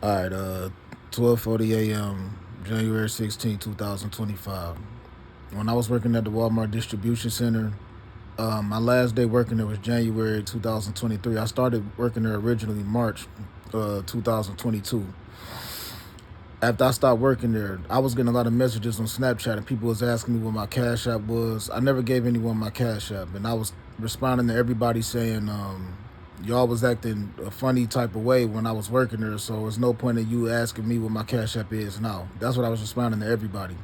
All right, 12:40 a.m., January 16, 2025. When I was working at the Walmart distribution center, my last day working there was January 2023. I started working there originally March 2022. After I stopped working there, I was getting a lot of messages on Snapchat and people was asking me what my Cash App was. I never gave anyone my Cash App, and I was responding to everybody saying, y'all was acting a funny type of way when I was working there, so there's no point in you asking me what my Cash App is now. That's what I was responding to everybody.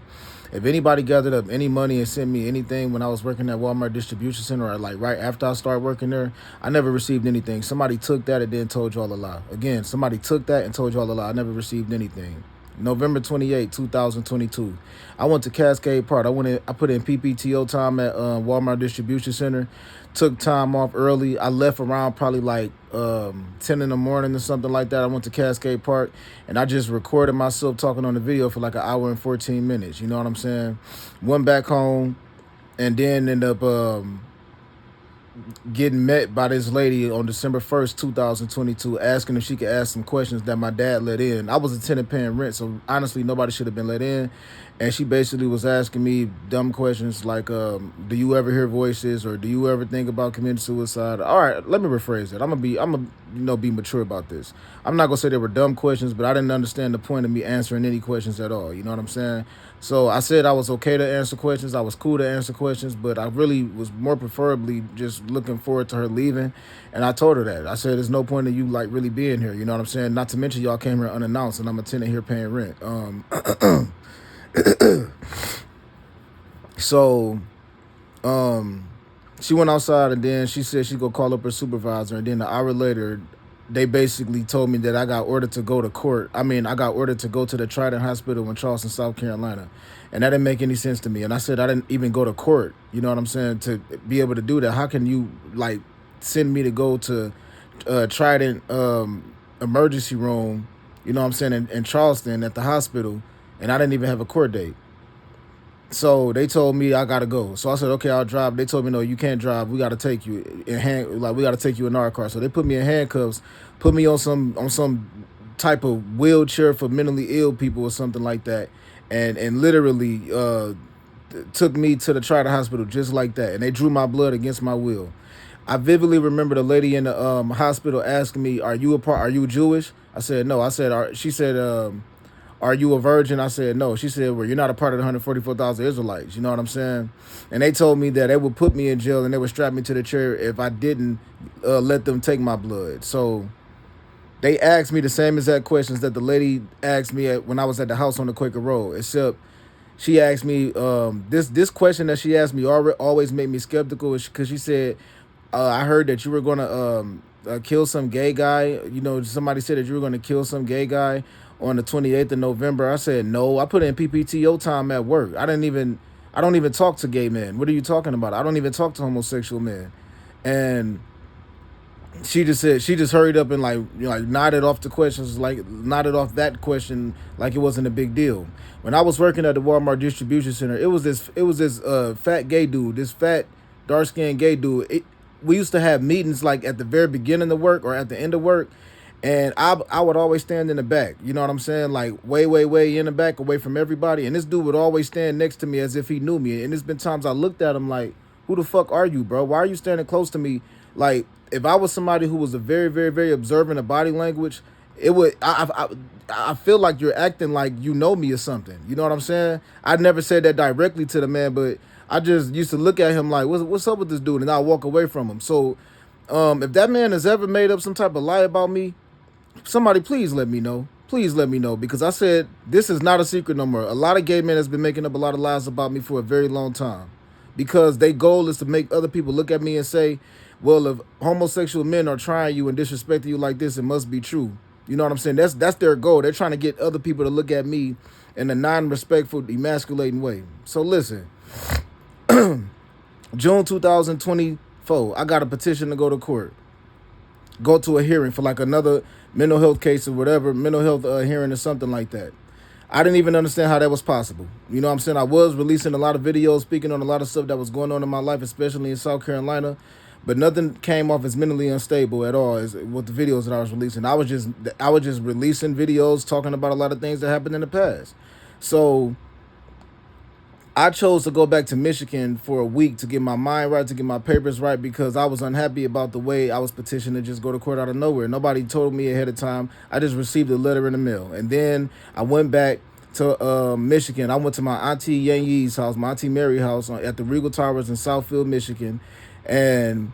If anybody gathered up any money and sent me anything when I was working at Walmart distribution center or like right after I started working there, I never received anything. Somebody took that and then told y'all a lie. Again, somebody took that and told y'all a lie. I never received anything. November 28, 2022. I went to Cascade Park. I put in PPTO time at Walmart Distribution Center. Took time off early. I left around probably like 10 in the morning or something like that. I went to Cascade Park and I just recorded myself talking on the video for like an hour and 14 minutes. You know what I'm saying? Went back home and then ended up getting met by this lady on December 1st, 2022, asking if she could ask some questions that my dad let in. I was a tenant paying rent, so honestly, nobody should have been let in. And she basically was asking me dumb questions like, do you ever hear voices or do you ever think about committing suicide? All right, let me rephrase it. I'm gonna be mature about this. I'm not gonna say they were dumb questions, but I didn't understand the point of me answering any questions at all. You know what I'm saying? So I said I was okay to answer questions. I was cool to answer questions, but I really was more preferably just looking forward to her leaving. And I told her that. I said, there's no point in you like really being here. You know what I'm saying? Not to mention y'all came here unannounced and I'm a tenant here paying rent. So um she went outside and then she said she go call up her supervisor and then an hour later they basically told me that I got ordered to go to court. I mean, I got ordered to go to the Trident Hospital in Charleston, South Carolina. And that didn't make any sense to me. And I said I didn't even go to court. You know what I'm saying? To be able to do that. How can you like send me to go to Trident emergency room, you know what I'm saying, in Charleston at the hospital, and I didn't even have a court date. So they told me I gotta go. So I said, okay, I'll drive. They told me, no, you can't drive. We gotta take you we gotta take you in our car. So they put me in handcuffs, put me on some type of wheelchair for mentally ill people or something like that, and literally took me to the Charter Hospital just like that. And they drew my blood against my will. I vividly remember the lady in the hospital asking me, Are you Jewish?" I said no. I said, she said, "Are you a virgin?" I said no. She said, "Well, you're not a part of the 144,000 Israelites." You know what I'm saying? And they told me that they would put me in jail and they would strap me to the chair if I didn't let them take my blood. So they asked me the same exact questions that the lady asked me when I was at the house on the Quaker Road, except she asked me this question that she asked me always made me skeptical because she said, I heard that you were going to kill some gay guy. You know, somebody said that you were going to kill some gay guy on the 28th of November. I said, no, I put in PPTO time at work. I don't even talk to gay men. What are you talking about? I don't even talk to homosexual men. And she just hurried up and like, you know, like nodded off the questions, like nodded off that question like it wasn't a big deal. When I was working at the Walmart distribution center, it was this fat gay dude, this fat dark skinned gay dude. We used to have meetings like at the very beginning of work or at the end of work, and I would always stand in the back. You know what I'm saying? Like way in the back, away from everybody. And this dude would always stand next to me as if he knew me. And there's been times I looked at him like, who the fuck are you, bro? Why are you standing close to me? Like, if I was somebody who was a very observant of body language, it would I feel like you're acting like you know me or something. You know what I'm saying? I never said that directly to the man, but I just used to look at him like, what's up with this dude? And I'll walk away from him. So if that man has ever made up some type of lie about me, somebody please let me know. Please let me know, because I said this is not a secret no more. A lot of gay men has been making up a lot of lies about me for a very long time, because their goal is to make other people look at me and say, well, if homosexual men are trying you and disrespecting you like this, it must be true. You know what I'm saying? That's their goal. They're trying to get other people to look at me in a non-respectful, emasculating way. So listen, June 2024, I got a petition to go to court, go to a hearing for like another mental health case or whatever, mental health hearing or something like that. I didn't even understand how that was possible. You know what I'm saying? I was releasing a lot of videos, speaking on a lot of stuff that was going on in my life, especially in South Carolina. but nothing came off as mentally unstable at all as with the videos that I was releasing. I was just releasing videos talking about a lot of things that happened in the past. So I chose to go back to Michigan for a week to get my mind right, to get my papers right, because I was unhappy about the way I was petitioned to just go to court out of nowhere. Nobody told me ahead of time. I just received a letter in the mail. And then I went back to Michigan. I went to my auntie Yang Yi's house, my auntie Mary house at the Regal Towers in Southfield, Michigan. And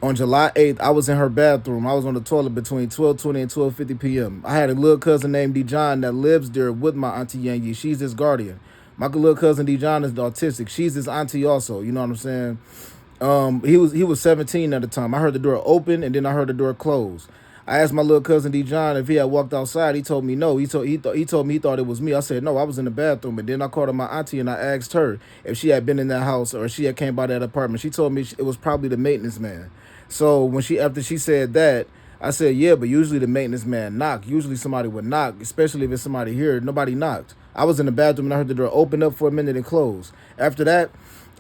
on July 8th, I was in her bathroom. I was on the toilet between 12:20 and 12:50 p.m. I had a little cousin named Dijon that lives there with my auntie Yang Yi. She's his guardian. My little cousin Dijon is autistic. She's his auntie also. You know what I'm saying? He was 17 at the time. I heard the door open and then I heard the door close. I asked my little cousin Dijon if he had walked outside. He told me no. He told me he thought it was me. I said no. I was in the bathroom. And then I called up my auntie and I asked her if she had been in that house or if she had came by that apartment. She told me it was probably the maintenance man. So after she said that, I said, yeah, but usually the maintenance man knock. Usually somebody would knock, especially if it's somebody here. Nobody knocked. I was in the bathroom and I heard the door open up for a minute and close. After that,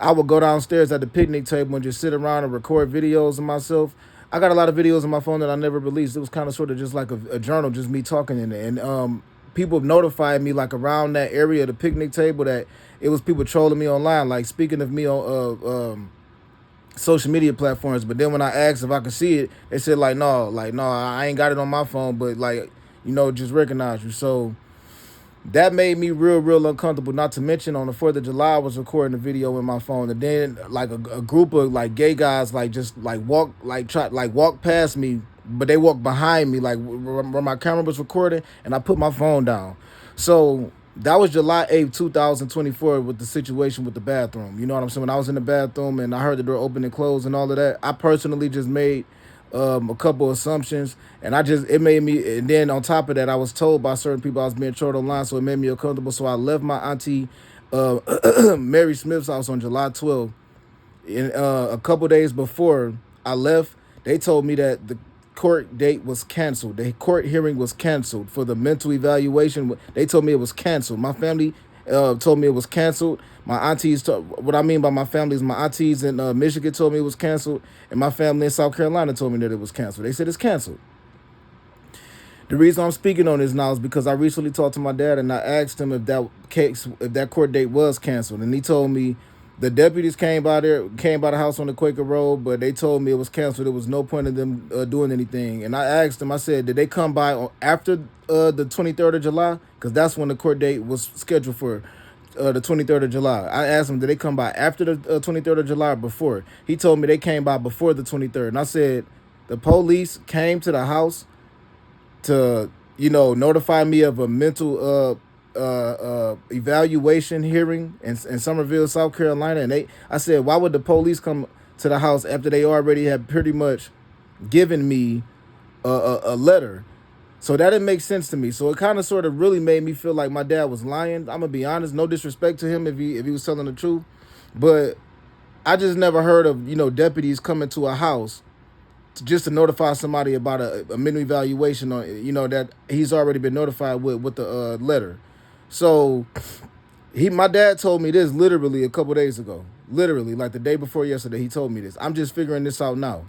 I would go downstairs at the picnic table and just sit around and record videos of myself. I got a lot of videos on my phone that I never released. It was kind of sort of just like a journal, just me talking in it. And people notified me like around that area, the picnic table, that it was people trolling me online, like speaking of me on social media platforms. But then when I asked if I could see it, they said no, I ain't got it on my phone, but just recognize you. So that made me real uncomfortable. Not to mention on the 4th of July, I was recording a video in my phone, and then like a group of like gay guys walk past me, but they walked behind me like where my camera was recording, and I put my phone down. So that was July 8th, 2024, with the situation with the bathroom. You know what I'm saying? When I was in the bathroom and I heard the door open and close and all of that, I personally just made a couple assumptions, and it made me. And then on top of that, I was told by certain people I was being trolled online, so it made me uncomfortable. So I left my auntie Mary Smith's house on July 12th. And a couple days before I left, they told me that the court date was canceled. The court hearing was canceled for the mental evaluation. They told me it was canceled. My family told me it was canceled. My aunties, what I mean by my family is my aunties in Michigan told me it was canceled, and my family in South Carolina told me that it was canceled. They said it's canceled. The reason I'm speaking on this now is because I recently talked to my dad and I asked him if that court date was canceled, and he told me the deputies came by the house on the Quaker Road, but they told me it was canceled. There was no point in them doing anything. And I asked them, I said, did they come by after the 23rd of July? Because that's when the court date was scheduled for, the 23rd of July. I asked him, did they come by after the 23rd of July or before? He told me they came by before the 23rd. And I said, the police came to the house to, notify me of a mental evaluation hearing in Summerville, South Carolina. And I said, why would the police come to the house after they already had pretty much given me a letter? So that didn't make sense to me. So it kind of sort of really made me feel like my dad was lying. I'm gonna be honest, no disrespect to him if he was telling the truth, but I just never heard of deputies coming to a house just to notify somebody about a mental evaluation on that he's already been notified with the letter. So my dad told me this literally a couple days ago, literally like the day before yesterday. He told me this. I'm just figuring this out now.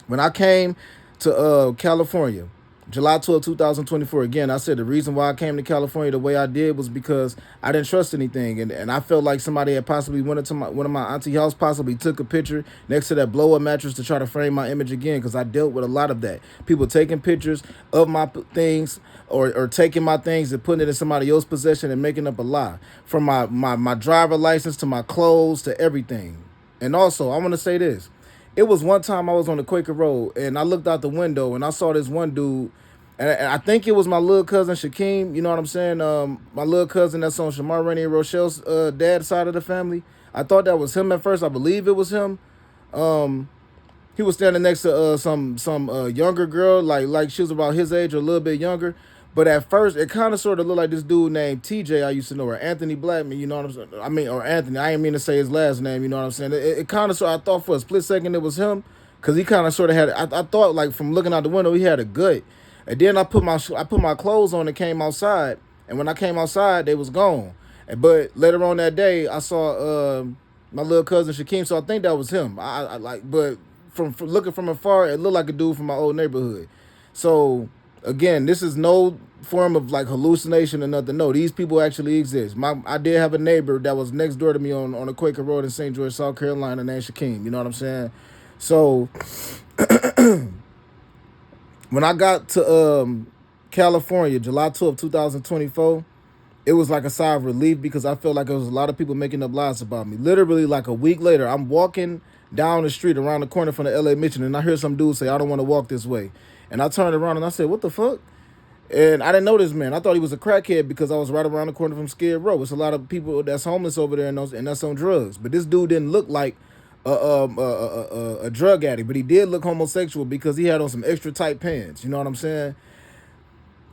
When I came to California, July 12, 2024, again, I said the reason why I came to California the way I did was because I didn't trust anything. And I felt like somebody had possibly went into one of my auntie house, possibly took a picture next to that blow-up mattress to try to frame my image again, because I dealt with a lot of that. People taking pictures of my things or taking my things and putting it in somebody else's possession and making up a lie. From my driver license to my clothes to everything. And also, I want to say this. It was one time I was on the Quaker Road and I looked out the window and I saw this one dude, and I think it was my little cousin Shakeem. You know what I'm saying? My little cousin that's on Shamar Rennie and Rochelle's dad's side of the family. I thought that was him at first. I believe it was him. He was standing next to some younger girl, like she was about his age or a little bit younger. But at first, it kind of sort of looked like this dude named TJ I used to know, or Anthony Blackman, you know what I'm saying? I mean, or Anthony. I didn't mean to say his last name, you know what I'm saying? It kind of I thought for a split second it was him, because he kind of sort of had, I thought like from looking out the window, he had a gut. And then I put my clothes on and came outside. And when I came outside, they was gone. But later on that day, I saw my little cousin Shakeem, so I think that was him. But from looking from afar, it looked like a dude from my old neighborhood. So again, this is no form of like hallucination or nothing. No, these people actually exist. I did have a neighbor that was next door to me on a Quaker Road in St. George, South Carolina, named Shaquem. You know what I'm saying? So when I got to California, July 12th, 2024, it was like a sigh of relief because I felt like there was a lot of people making up lies about me. Literally, like a week later, I'm walking down the street around the corner from the LA Mission, and I hear some dude say, "I don't want to walk this way." And I turned around and I said, "What the fuck?" And I didn't know this man. I thought he was a crackhead because I was right around the corner from Skid Row. It's a lot of people that's homeless over there and that's on drugs. But this dude didn't look like a drug addict, but he did look homosexual because he had on some extra tight pants. You know what I'm saying?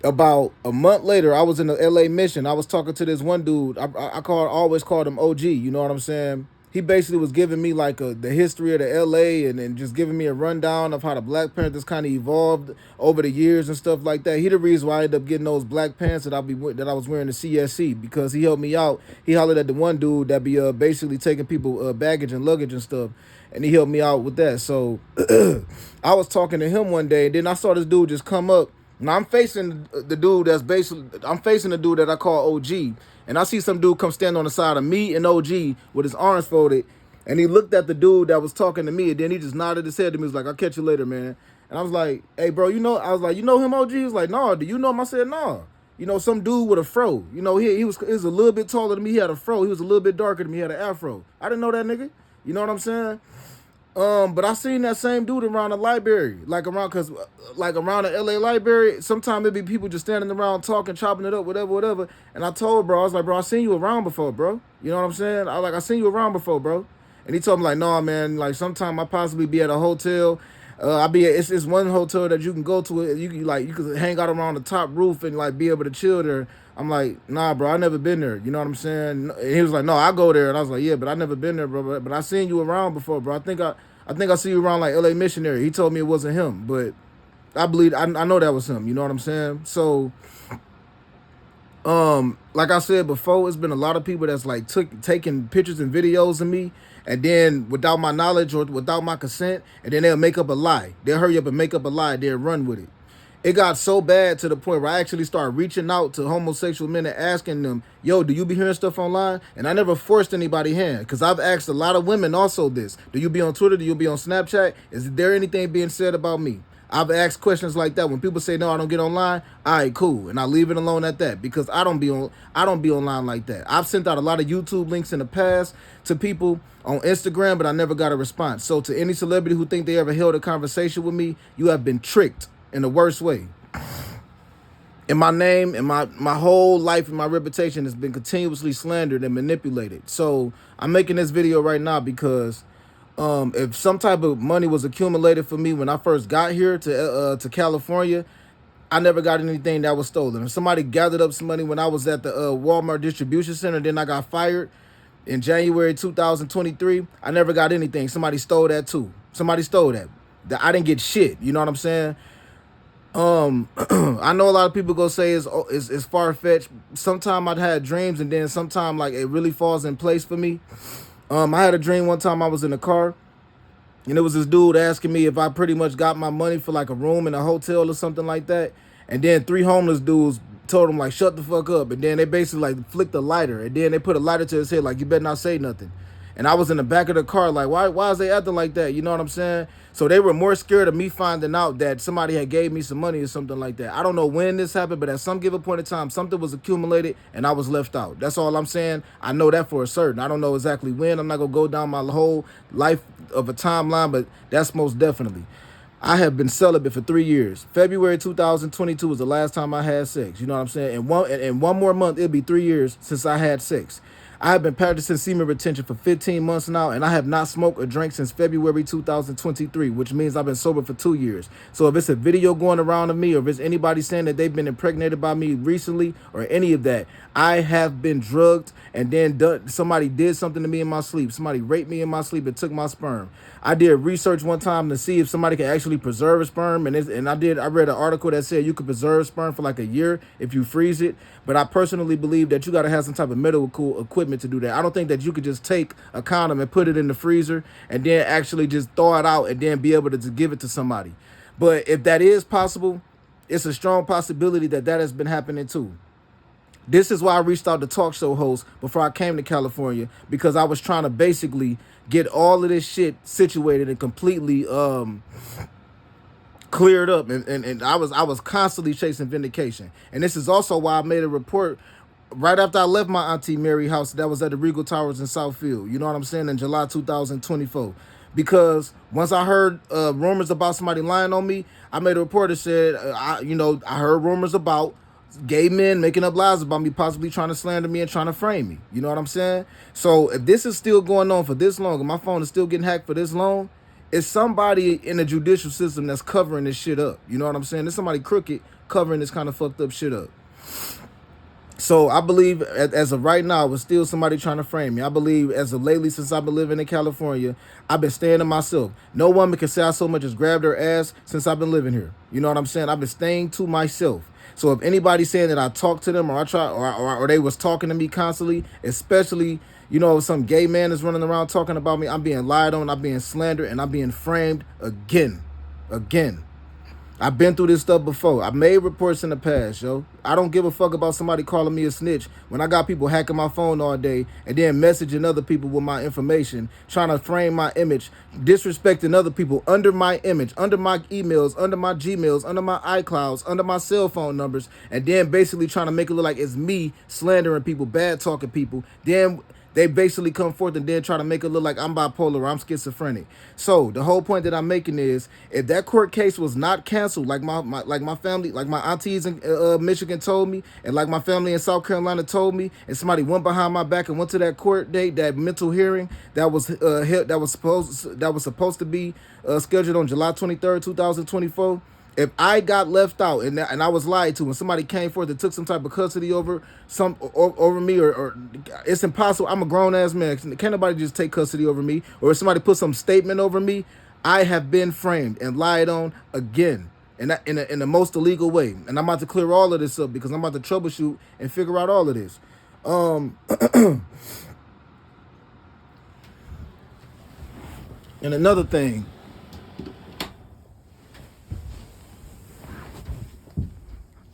About a month later, I was in the LA Mission. I was talking to this one dude. Always called him OG. You know what I'm saying? He basically was giving me like the history of the LA and just giving me a rundown of how the Black Panthers kind of evolved over the years and stuff like that. He the reason why I ended up getting those black pants that I was wearing to CSC because he helped me out. He hollered at the one dude that be basically taking people baggage and luggage and stuff, and he helped me out with that. So I was talking to him one day, and then I saw this dude just come up. Now I'm facing the dude that I call OG, and I see some dude come stand on the side of me and OG with his arms folded, and he looked at the dude that was talking to me, and then he just nodded his head to me. He was like, "I'll catch you later, man." And I was like, "Hey, bro, I was like, you know him, OG?" He was like, "No, do you know him?" I said, "No." Some dude with a fro. He was a little bit taller than me. He had a fro. He was a little bit darker than me. He had an afro. I didn't know that nigga. You know what I'm saying? But I seen that same dude around the library, like around the LA library. Sometimes it be people just standing around talking, chopping it up, whatever. And I told bro, I was like, "Bro, I seen you around before, bro." You know what I'm saying? I seen you around before, bro. And he told me like, "No, man. Like sometime I possibly be at a hotel. It's one hotel that you can go to. You can hang out around the top roof and like be able to chill there." I'm like, "Nah, bro, I never been there." You know what I'm saying? And he was like, "No, I go there." And I was like, "Yeah, but I never been there, bro. But I seen you around before, bro. I think I see you around like LA Missionary." He told me it wasn't him, but I know that was him. You know what I'm saying? So, like I said before, it's been a lot of people that's like taking pictures and videos of me, and then without my knowledge or without my consent, and then they'll make up a lie. They'll hurry up and make up a lie. They'll run with it. It got so bad to the point where I actually started reaching out to homosexual men and asking them, "Yo, do you be hearing stuff online?" And I never forced anybody's hand because I've asked a lot of women also this. "Do you be on Twitter? Do you be on Snapchat? Is there anything being said about me?" I've asked questions like that. When people say, "No, I don't get online," all right, cool. And I leave it alone at that because I don't be online like that. I've sent out a lot of YouTube links in the past to people on Instagram, but I never got a response. So to any celebrity who think they ever held a conversation with me, you have been tricked in the worst way. And my name and my whole life and my reputation has been continuously slandered and manipulated. So I'm making this video right now because if some type of money was accumulated for me when I first got here to California, I never got anything that was stolen. If somebody gathered up some money when I was at the Walmart distribution center, then I got fired in January 2023, I never got anything. Somebody stole that too. Somebody stole that. I didn't get shit. You know what I'm saying? I know a lot of people go say it's far-fetched. Sometimes I've had dreams and then sometimes like it really falls in place for me. I had a dream one time I was in a car and it was this dude asking me if I pretty much got my money for like a room in a hotel or something like that. And then 3 homeless dudes told him like, "Shut the fuck up." And then they basically like flicked a lighter and then they put a lighter to his head like, "You better not say nothing." And I was in the back of the car like, why is they acting like that? You know what I'm saying? So they were more scared of me finding out that somebody had gave me some money or something like that. I don't know when this happened, but at some given point in time, something was accumulated and I was left out. That's all I'm saying. I know that for a certain. I don't know exactly when. I'm not going to go down my whole life of a timeline, but that's most definitely. I have been celibate for 3 years. February 2022 was the last time I had sex. You know what I'm saying? In one more month, it'll be 3 years since I had sex. I have been practicing semen retention for 15 months now, and I have not smoked or drank since February 2023, which means I've been sober for 2 years. So if it's a video going around of me, or if it's anybody saying that they've been impregnated by me recently, or any of that, I have been drugged, and then somebody did something to me in my sleep. Somebody raped me in my sleep and took my sperm. I did research one time to see if somebody could actually preserve a sperm, and I read an article that said you could preserve sperm for like a year if you freeze it. But I personally believe that you got to have some type of medical equipment equipment to do that. I don't think that you could just take a condom and put it in the freezer and then actually just throw it out and then be able to give it to somebody. But if that is possible, it's a strong possibility that that has been happening too. This is why I reached out to talk show hosts before I came to California, because I was trying to basically get all of this shit situated and completely cleared up, and I was constantly chasing vindication. And this is also why I made a report right after I left my auntie Mary house that was at the Regal Towers in Southfield. You know what I'm saying? In July 2024. Because once I heard rumors about somebody lying on me, I made a report that said, I heard rumors about gay men making up lies about me, possibly trying to slander me and trying to frame me. You know what I'm saying? So if this is still going on for this long and my phone is still getting hacked for this long, it's somebody in the judicial system that's covering this shit up. You know what I'm saying? There's somebody crooked covering this kind of fucked up shit up. So I believe as of right now, it's still somebody trying to frame me. I believe as of lately, since I've been living in California, I've been staying to myself. No woman can say I so much as grabbed her ass since I've been living here. You know what I'm saying? I've been staying to myself. So if anybody's saying that I talked to them or I try or they was talking to me constantly, especially, some gay man is running around talking about me, I'm being lied on, I'm being slandered, and I'm being framed again. I've been through this stuff before. I've made reports in the past, yo. I don't give a fuck about somebody calling me a snitch when I got people hacking my phone all day and then messaging other people with my information, trying to frame my image, disrespecting other people under my image, under my emails, under my Gmails, under my iClouds, under my cell phone numbers, and then basically trying to make it look like it's me slandering people, bad talking people. Then they basically come forth and then try to make it look like I'm bipolar or I'm schizophrenic. So the whole point that I'm making is, if that court case was not canceled, like my family, like my aunties in Michigan told me, and like my family in South Carolina told me, and somebody went behind my back and went to that court date, that mental hearing that was supposed to be scheduled on July 23rd, 2024. If I got left out and I was lied to, and somebody came forth and took some type of custody over me, or it's impossible. I'm a grown ass man. Can't nobody just take custody over me. Or if somebody put some statement over me, I have been framed and lied on again, and in the most illegal way. And I'm about to clear all of this up because I'm about to troubleshoot and figure out all of this. And another thing.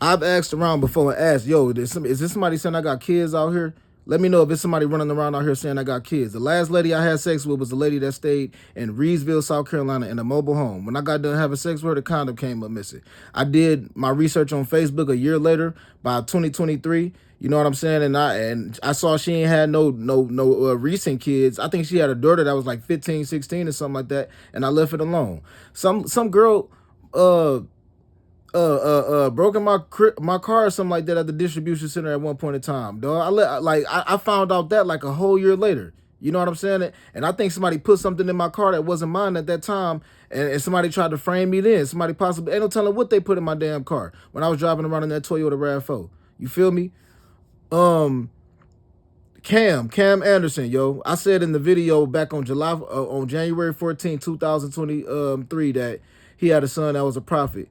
I've asked around before and asked, yo, is this somebody saying I got kids out here? Let me know if it's somebody running around out here saying I got kids. The last lady I had sex with was the lady that stayed in Reedsville, South Carolina in a mobile home. When I got done having sex with her, the condom came up missing. I did my research on Facebook a year later, by 2023. You know what I'm saying? And I saw she ain't had no recent kids. I think she had a daughter that was like 15, 16 or something like that, and I left it alone. Some girl broken my car or something like that at the distribution center at one point in time, dog. I found out that like a whole year later. You know what I'm saying? And I think somebody put something in my car that wasn't mine at that time, and somebody tried to frame me then. Somebody possibly, ain't no telling what they put in my damn car when I was driving around in that Toyota RAV4. You feel me? Cam Anderson, yo. I said in the video back on January 14, 2023 that he had a son that was a prophet.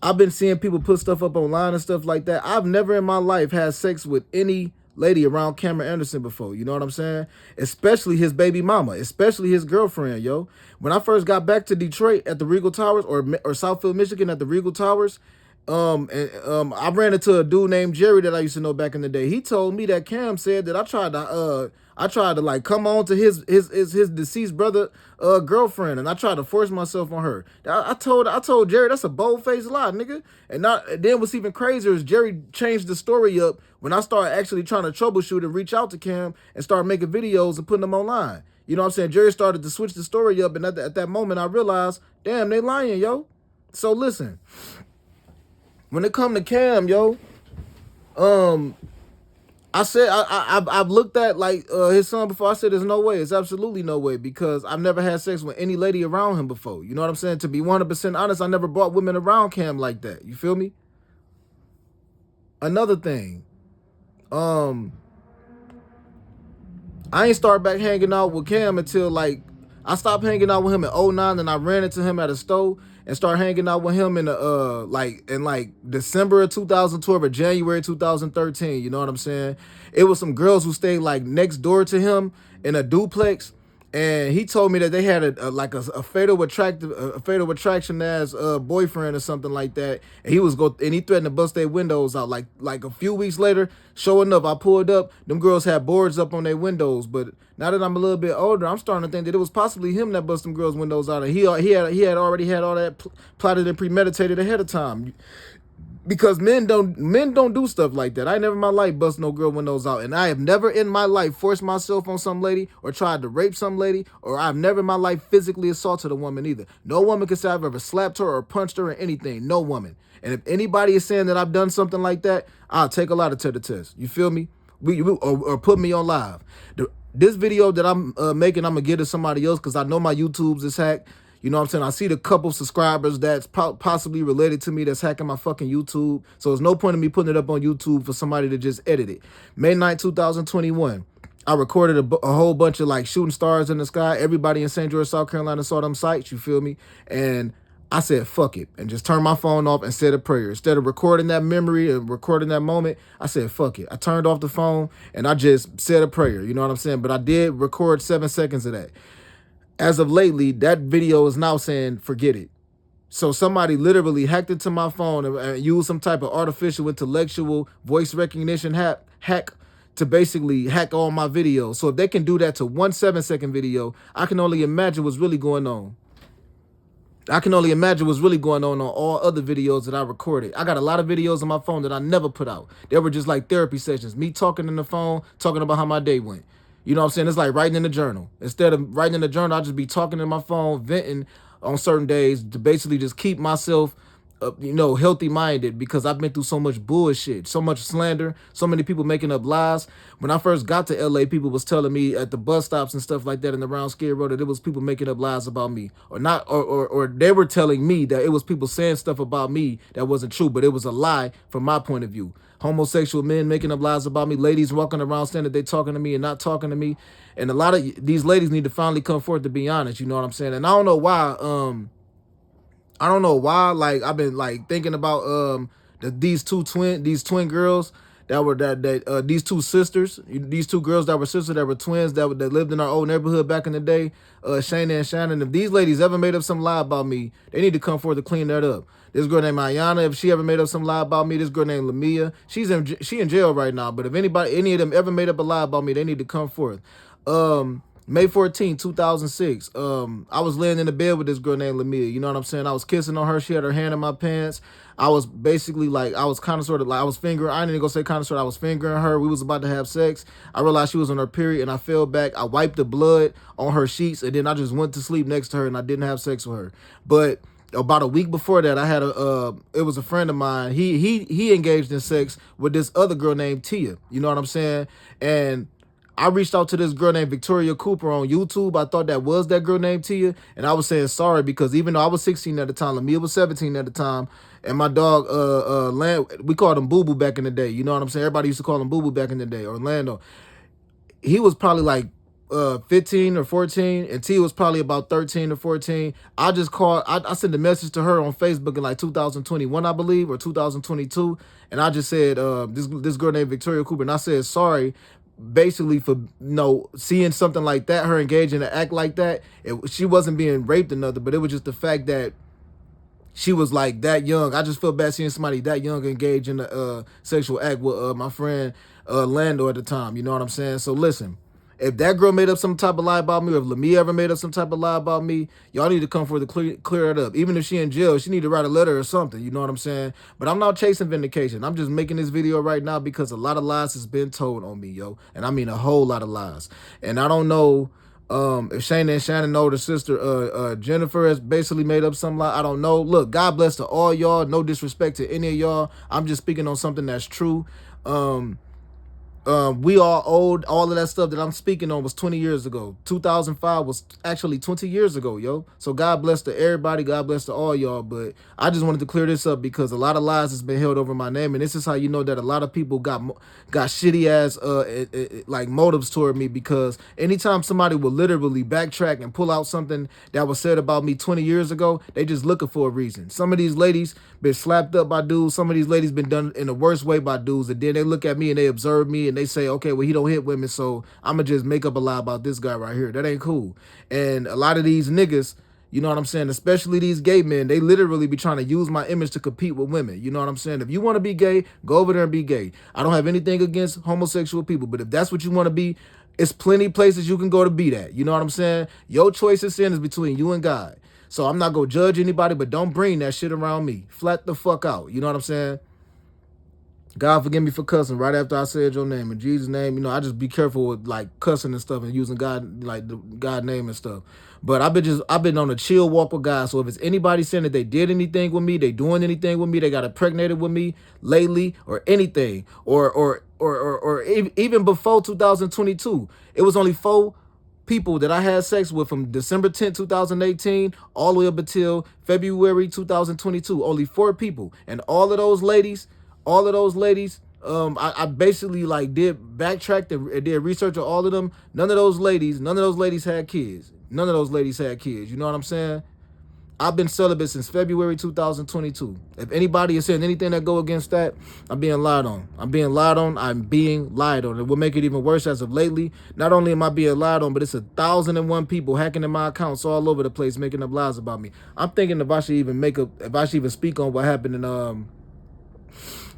I've been seeing people put stuff up online and stuff like that. I've never in my life had sex with any lady around Cameron Anderson before. You know what I'm saying? Especially his baby mama, especially his girlfriend, yo. When I first got back to Detroit at the Regal Towers, or Southfield, Michigan at the Regal Towers, I ran into a dude named Jerry that I used to know back in the day. He told me that Cam said that I tried to like come on to his deceased brother girlfriend, and I tried to force myself on her. I told Jerry that's a bold-faced lie, nigga. And then what's even crazier is Jerry changed the story up when I started actually trying to troubleshoot and reach out to Cam and start making videos and putting them online. You know what I'm saying? Jerry started to switch the story up, and at that moment I realized, damn, they lying, yo. So listen, when it come to Cam, yo, I said I've looked at like his son before. I said there's no way. It's absolutely no way, because I've never had sex with any lady around him before. You know what I'm saying? To be 100% honest, I never brought women around Cam like that. You feel me? Another thing, I ain't start back hanging out with Cam until like I stopped hanging out with him in 2009, and I ran into him at a store, and start hanging out with him in the like December of 2012 or January 2013. You know what I'm saying? It was some girls who stayed like next door to him in a duplex, and he told me that they had a fatal attraction as a boyfriend or something like that. And he threatened to bust their windows out. Like a few weeks later, showing up, I pulled up. Them girls had boards up on their windows. But now that I'm a little bit older, I'm starting to think that it was possibly him that bust them girls' windows out. And he had already had all that plotted and premeditated ahead of time. Because men don't do stuff like that. I never in my life bust no girl windows out, and I have never in my life forced myself on some lady or tried to rape some lady, or I've never in my life physically assaulted a woman either. No woman can say I've ever slapped her or punched her or anything. No woman. And if anybody is saying that I've done something like that, I'll take a lot to the test. You feel me? Or put me on live. This video that I'm making, I'm gonna give to somebody else because I know my YouTube's is hacked. You know what I'm saying? I see the couple subscribers that's possibly related to me that's hacking my fucking YouTube. So there's no point in me putting it up on YouTube for somebody to just edit it. May 9th, 2021. I recorded a whole bunch of like shooting stars in the sky. Everybody in St. George, South Carolina saw them sights, you feel me? And I said, fuck it, and just turned my phone off and said a prayer. Instead of recording that memory and recording that moment, I said, fuck it. I turned off the phone and I just said a prayer. You know what I'm saying? But I did record 7 seconds of that. As of lately, that video is now saying, forget it. So somebody literally hacked into my phone and used some type of artificial intellectual voice recognition hack to basically hack all my videos. So if they can do that to 1 7-second video, I can only imagine what's really going on. I can only imagine what's really going on all other videos that I recorded. I got a lot of videos on my phone that I never put out. They were just like therapy sessions. Me talking in the phone, talking about how my day went. You know what I'm saying? It's like writing in a journal. Instead of writing in a journal, I'll just be talking in my phone, venting on certain days to basically just keep myself, healthy-minded, because I've been through so much bullshit, so much slander, so many people making up lies. When I first got to LA, people was telling me at the bus stops and stuff like that and around Skid Row that it was people making up lies about me. Or they were telling me that it was people saying stuff about me that wasn't true, but it was a lie from my point of view. Homosexual men making up lies about me, ladies walking around saying that they talking to me and not talking to me. And a lot of these ladies need to finally come forth to be honest, you know what I'm saying? And I don't know why, like I've been like thinking about these twin girls that were these two sisters, these two girls that were sisters that were twins that lived in our old neighborhood back in the day, Shayna and Shannon. If these ladies ever made up some lie about me, they need to come forth to clean that up. This girl named Ayana, if she ever made up some lie about me, this girl named Lamia, she in jail right now. But if any of them ever made up a lie about me, they need to come forth. May 14, 2006, I was laying in the bed with this girl named Lamia. You know what I'm saying? I was kissing on her. She had her hand in my pants. I was basically like, I was kind of sort of like, I was fingering, I didn't go say kind of sort of, I was fingering her. We was about to have sex. I realized she was on her period and I fell back. I wiped the blood on her sheets and then I just went to sleep next to her and I didn't have sex with her. But about a week before that, I had it was a friend of mine. He engaged in sex with this other girl named Tia. You know what I'm saying? And I reached out to this girl named Victoria Cooper on YouTube. I thought that was that girl named Tia. And I was saying sorry because even though I was 16 at the time, Lamia was 17 at the time. And my dog, we called him Boo Boo back in the day. You know what I'm saying? Everybody used to call him Boo Boo back in the day, Orlando. He was probably like 15 or 14, and Tia was probably about 13 or 14. I just called, I sent a message to her on Facebook in like 2021, I believe, or 2022. And I just said, this girl named Victoria Cooper. And I said, sorry, basically for seeing something like that, her engaging to act like that. She wasn't being raped or nothing, but it was just the fact that she was like that young. I just feel bad seeing somebody that young engage in a sexual act with my friend Lando at the time. You know what I'm saying? So listen, if that girl made up some type of lie about me, or if Lamia ever made up some type of lie about me, y'all need to come forward to clear it up. Even if she in jail, she need to write a letter or something. You know what I'm saying? But I'm not chasing vindication. I'm just making this video right now because a lot of lies has been told on me, yo. And I mean a whole lot of lies. And I don't know if Shayna and Shannon know the sister Jennifer has basically made up some lie. I don't know. Look, God bless to all y'all. No disrespect to any of y'all. I'm just speaking on something that's true. We are old. All of that stuff that I'm speaking on was 20 years ago. 2005 was actually 20 years ago, yo. So God bless to everybody. God bless to all y'all. But I just wanted to clear this up because a lot of lies has been held over my name, and this is how you know that a lot of people got shitty ass like motives toward me. Because anytime somebody will literally backtrack and pull out something that was said about me 20 years ago, they just looking for a reason. Some of these ladies been slapped up by dudes. Some of these ladies been done in the worst way by dudes, and then they look at me and they observe me and they say, okay, well, he don't hit women, so I'ma just make up a lie about this guy right here. That ain't cool. And a lot of these niggas, you know what I'm saying, especially these gay men, they literally be trying to use my image to compete with women. You know what I'm saying? If you want to be gay, go over there and be gay. I don't have anything against homosexual people, but if that's what you want to be, it's plenty places you can go to be that. You know what I'm saying? Your choice of sin is between you and God. So I'm not gonna judge anybody, but don't bring that shit around me. Flat the fuck out. You know what I'm saying? God forgive me for cussing right after I said your name. In Jesus' name, you know, I just be careful with like cussing and stuff and using God, like the God name and stuff. But I've been on a chill walk with God. So if it's anybody saying that they did anything with me, they doing anything with me, they got impregnated with me lately or anything, even before 2022, it was only 4 people that I had sex with from December 10th, 2018, all the way up until February 2022. Only 4 people. And all of those ladies, I basically like did backtrack and did research on all of them. None of those ladies had kids. None of those ladies had kids. You know what I'm saying? I've been celibate since February 2022. If anybody is saying anything that go against that, I'm being lied on. I'm being lied on. I'm being lied on. It will make it even worse as of lately. Not only am I being lied on, but it's 1,001 people hacking in my accounts all over the place, making up lies about me. I'm thinking if I should even speak on what happened in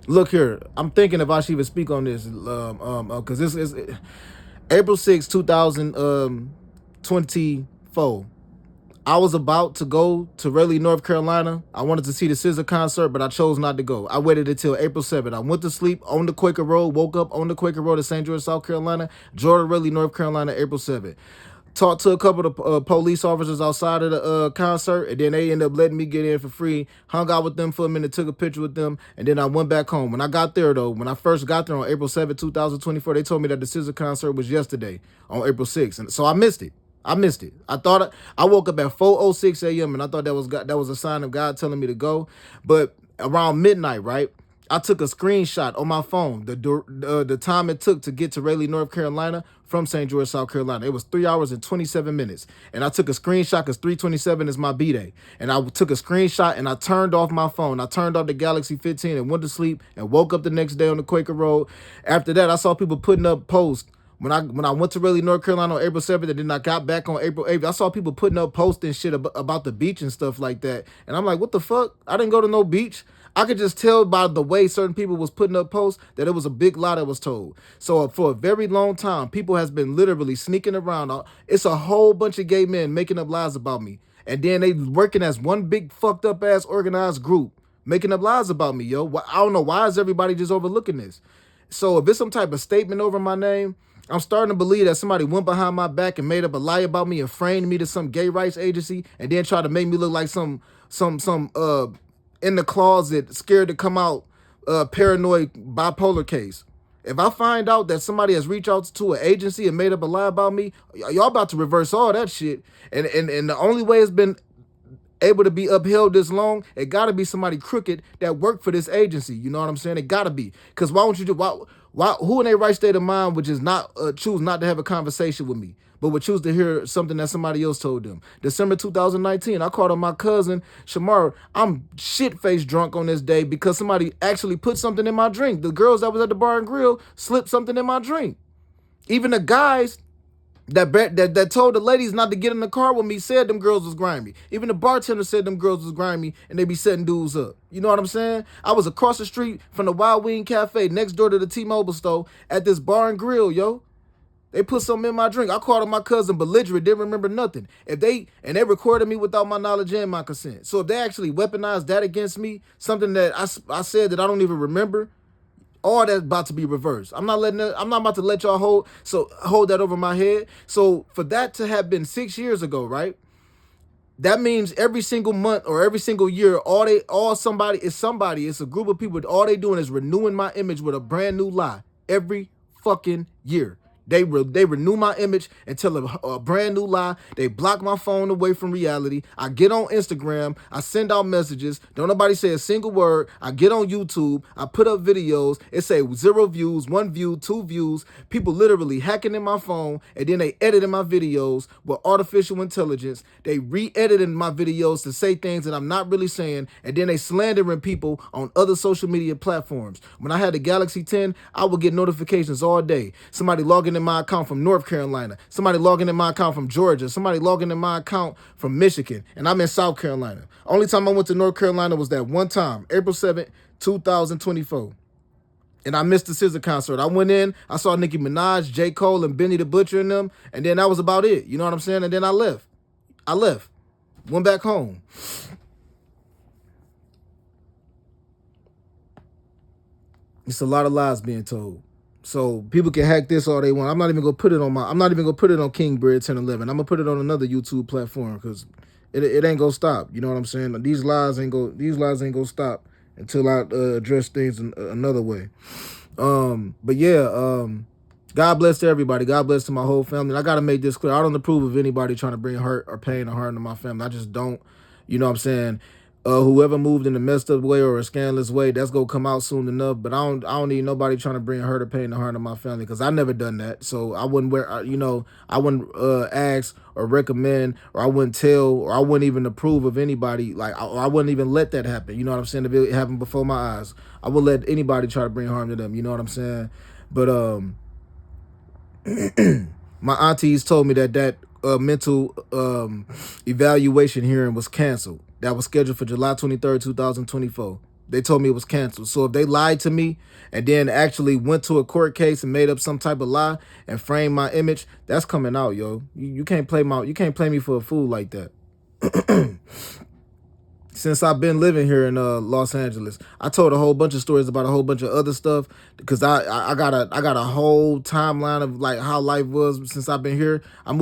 Look here, I'm thinking if I should even speak on this, because this is April 6, 2024. I was about to go to Raleigh, North Carolina. I wanted to see the SZA concert, but I chose not to go. I waited until April 7th. I went to sleep on the Quaker Road, woke up on the Quaker Road in St. George, South Carolina, drove to Raleigh, North Carolina, April 7th. Talked to a couple of police officers outside of the concert, and then they ended up letting me get in for free. Hung out with them for a minute, took a picture with them, and then I went back home. When I got there, though, when I first got there on April 7th, 2024, they told me that the SZA concert was yesterday on April 6th, and so I missed it. I missed it. I woke up at 4:06 a.m. and I thought that was a sign of God telling me to go. But around midnight, right? I took a screenshot on my phone, the time it took to get to Raleigh, North Carolina from St. George, South Carolina. It was 3 hours and 27 minutes. And I took a screenshot because 3:27 is my B-day. And I took a screenshot and I turned off my phone. I turned off the Galaxy 15 and went to sleep and woke up the next day on the Quaker Road. After that, I saw people putting up posts. When I went to Raleigh, North Carolina on April 7th, and then I got back on April 8th, I saw people putting up posts and shit about the beach and stuff like that. And I'm like, what the fuck? I didn't go to no beach. I could just tell by the way certain people was putting up posts that it was a big lie that was told. So for a very long time, people has been literally sneaking around. It's a whole bunch of gay men making up lies about me. And then they working as one big fucked up ass organized group making up lies about me, yo. I don't know, why is everybody just overlooking this? So if it's some type of statement over my name, I'm starting to believe that somebody went behind my back and made up a lie about me and framed me to some gay rights agency and then try to make me look like some in the closet, scared to come out, paranoid bipolar case. If I find out that somebody has reached out to an agency and made up a lie about me, y'all about to reverse all that shit. And the only way it's been able to be upheld this long, it gotta be somebody crooked that worked for this agency. You know what I'm saying? It gotta be. Cause why won't you do why who in their right state of mind would just not choose not to have a conversation with me, but would choose to hear something that somebody else told them? December 2019, I called on my cousin Shamar. I'm shit-faced drunk on this day because somebody actually put something in my drink. The girls that was at the bar and grill slipped something in my drink. Even the guys that told the ladies not to get in the car with me said them girls was grimy. Even the bartender said them girls was grimy and they be setting dudes up. You know what I'm saying? I was across the street from the Wild Wing Cafe next door to the T-Mobile store at this bar and grill, yo. They put something in my drink. I called on my cousin belligerent, didn't remember nothing. They recorded me without my knowledge and my consent. So if they actually weaponized that against me, something that I said that I don't even remember, all that's about to be reversed. I'm not about to let y'all hold that over my head. So for that to have been 6 years ago, right? That means every single month or every single year, it's a group of people. All they doing is renewing my image with a brand new lie every fucking year. They renew my image and tell a brand new lie. They block my phone away from reality. I get on Instagram. I send out messages. Don't nobody say a single word. I get on YouTube. I put up videos. It say 0 views, 1 view, 2 views. People literally hacking in my phone, and then they editing my videos with artificial intelligence. They re-editing my videos to say things that I'm not really saying, and then they slandering people on other social media platforms. When I had the Galaxy 10, I would get notifications all day. Somebody logging in my account from North Carolina, somebody logging in my account from Georgia, somebody logging in my account from Michigan, and I'm in South Carolina. Only time I went to North Carolina was that one time, April 7th, 2024. And I missed the SZA concert. I went in, I saw Nicki Minaj, J. Cole, and Benny the Butcher and them, and then that was about it. You know what I'm saying? And then I left. Went back home. It's a lot of lies being told. So people can hack this all they want. I'm not even gonna put it on King Bread 1011. I'm gonna put it on another YouTube platform because it ain't gonna stop. You know what I'm saying? These lies ain't gonna stop until I address things another way. But yeah, God bless to everybody. God bless to my whole family. And I gotta make this clear. I don't approve of anybody trying to bring hurt or pain or harm to my family. I just don't. You know what I'm saying? Whoever moved in a messed up way or a scandalous way, that's gonna come out soon enough. But I don't need nobody trying to bring hurt or pain or harm to my family because I never done that. So I wouldn't I wouldn't ask or recommend or I wouldn't tell or I wouldn't even approve of anybody. Like I wouldn't even let that happen. You know what I'm saying? If it happened before my eyes, I wouldn't let anybody try to bring harm to them. You know what I'm saying? But my aunties told me that mental evaluation hearing was canceled. That was scheduled for July 23rd, 2024. They told me it was canceled. So if they lied to me and then actually went to a court case and made up some type of lie and framed my image, that's coming out, yo. You can't play me for a fool like that. Since I've been living here in Los Angeles, I told a whole bunch of stories about a whole bunch of other stuff because I got a whole timeline of like how life was since I've been here. I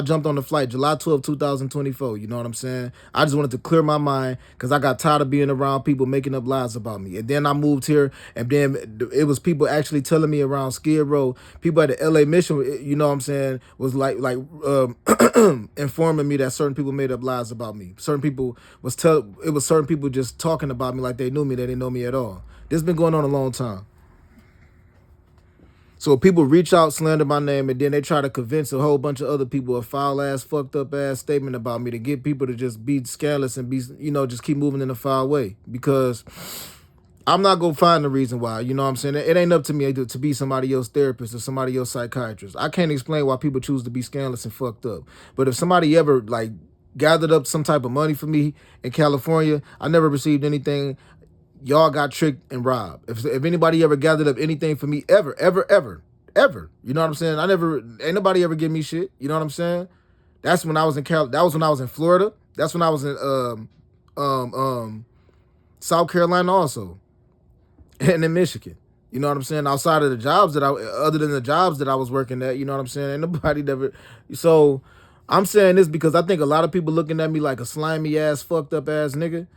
jumped on the flight July 12th, 2024. You know what I'm saying? I just wanted to clear my mind because I got tired of being around people making up lies about me. And then I moved here, and then it was people actually telling me around Skid Row, people at the LA Mission, you know what I'm saying, was like informing me that certain people made up lies about me. Certain people it was certain people just talking about me like they knew me. They didn't know me at all. This has been going on a long time. So people reach out, slander my name, and then they try to convince a whole bunch of other people a foul ass, fucked up ass statement about me to get people to just be scandalous and be, just keep moving in a foul way. Because I'm not gonna find the reason why. You know what I'm saying? It ain't up to me to be somebody else's therapist or somebody else's psychiatrist. I can't explain why people choose to be scandalous and fucked up. But if somebody ever gathered up some type of money for me in California, I never received anything. Y'all got tricked and robbed. If anybody ever gathered up anything for me, ever, you know what I'm saying? Ain't nobody ever give me shit. You know what I'm saying? That's when I was in that was when I was in Florida. That's when I was in South Carolina also, and in Michigan. You know what I'm saying? Outside of the jobs other than the jobs that I was working at, you know what I'm saying? Ain't nobody never. So I'm saying this because I think a lot of people looking at me like a slimy ass, fucked up ass nigga.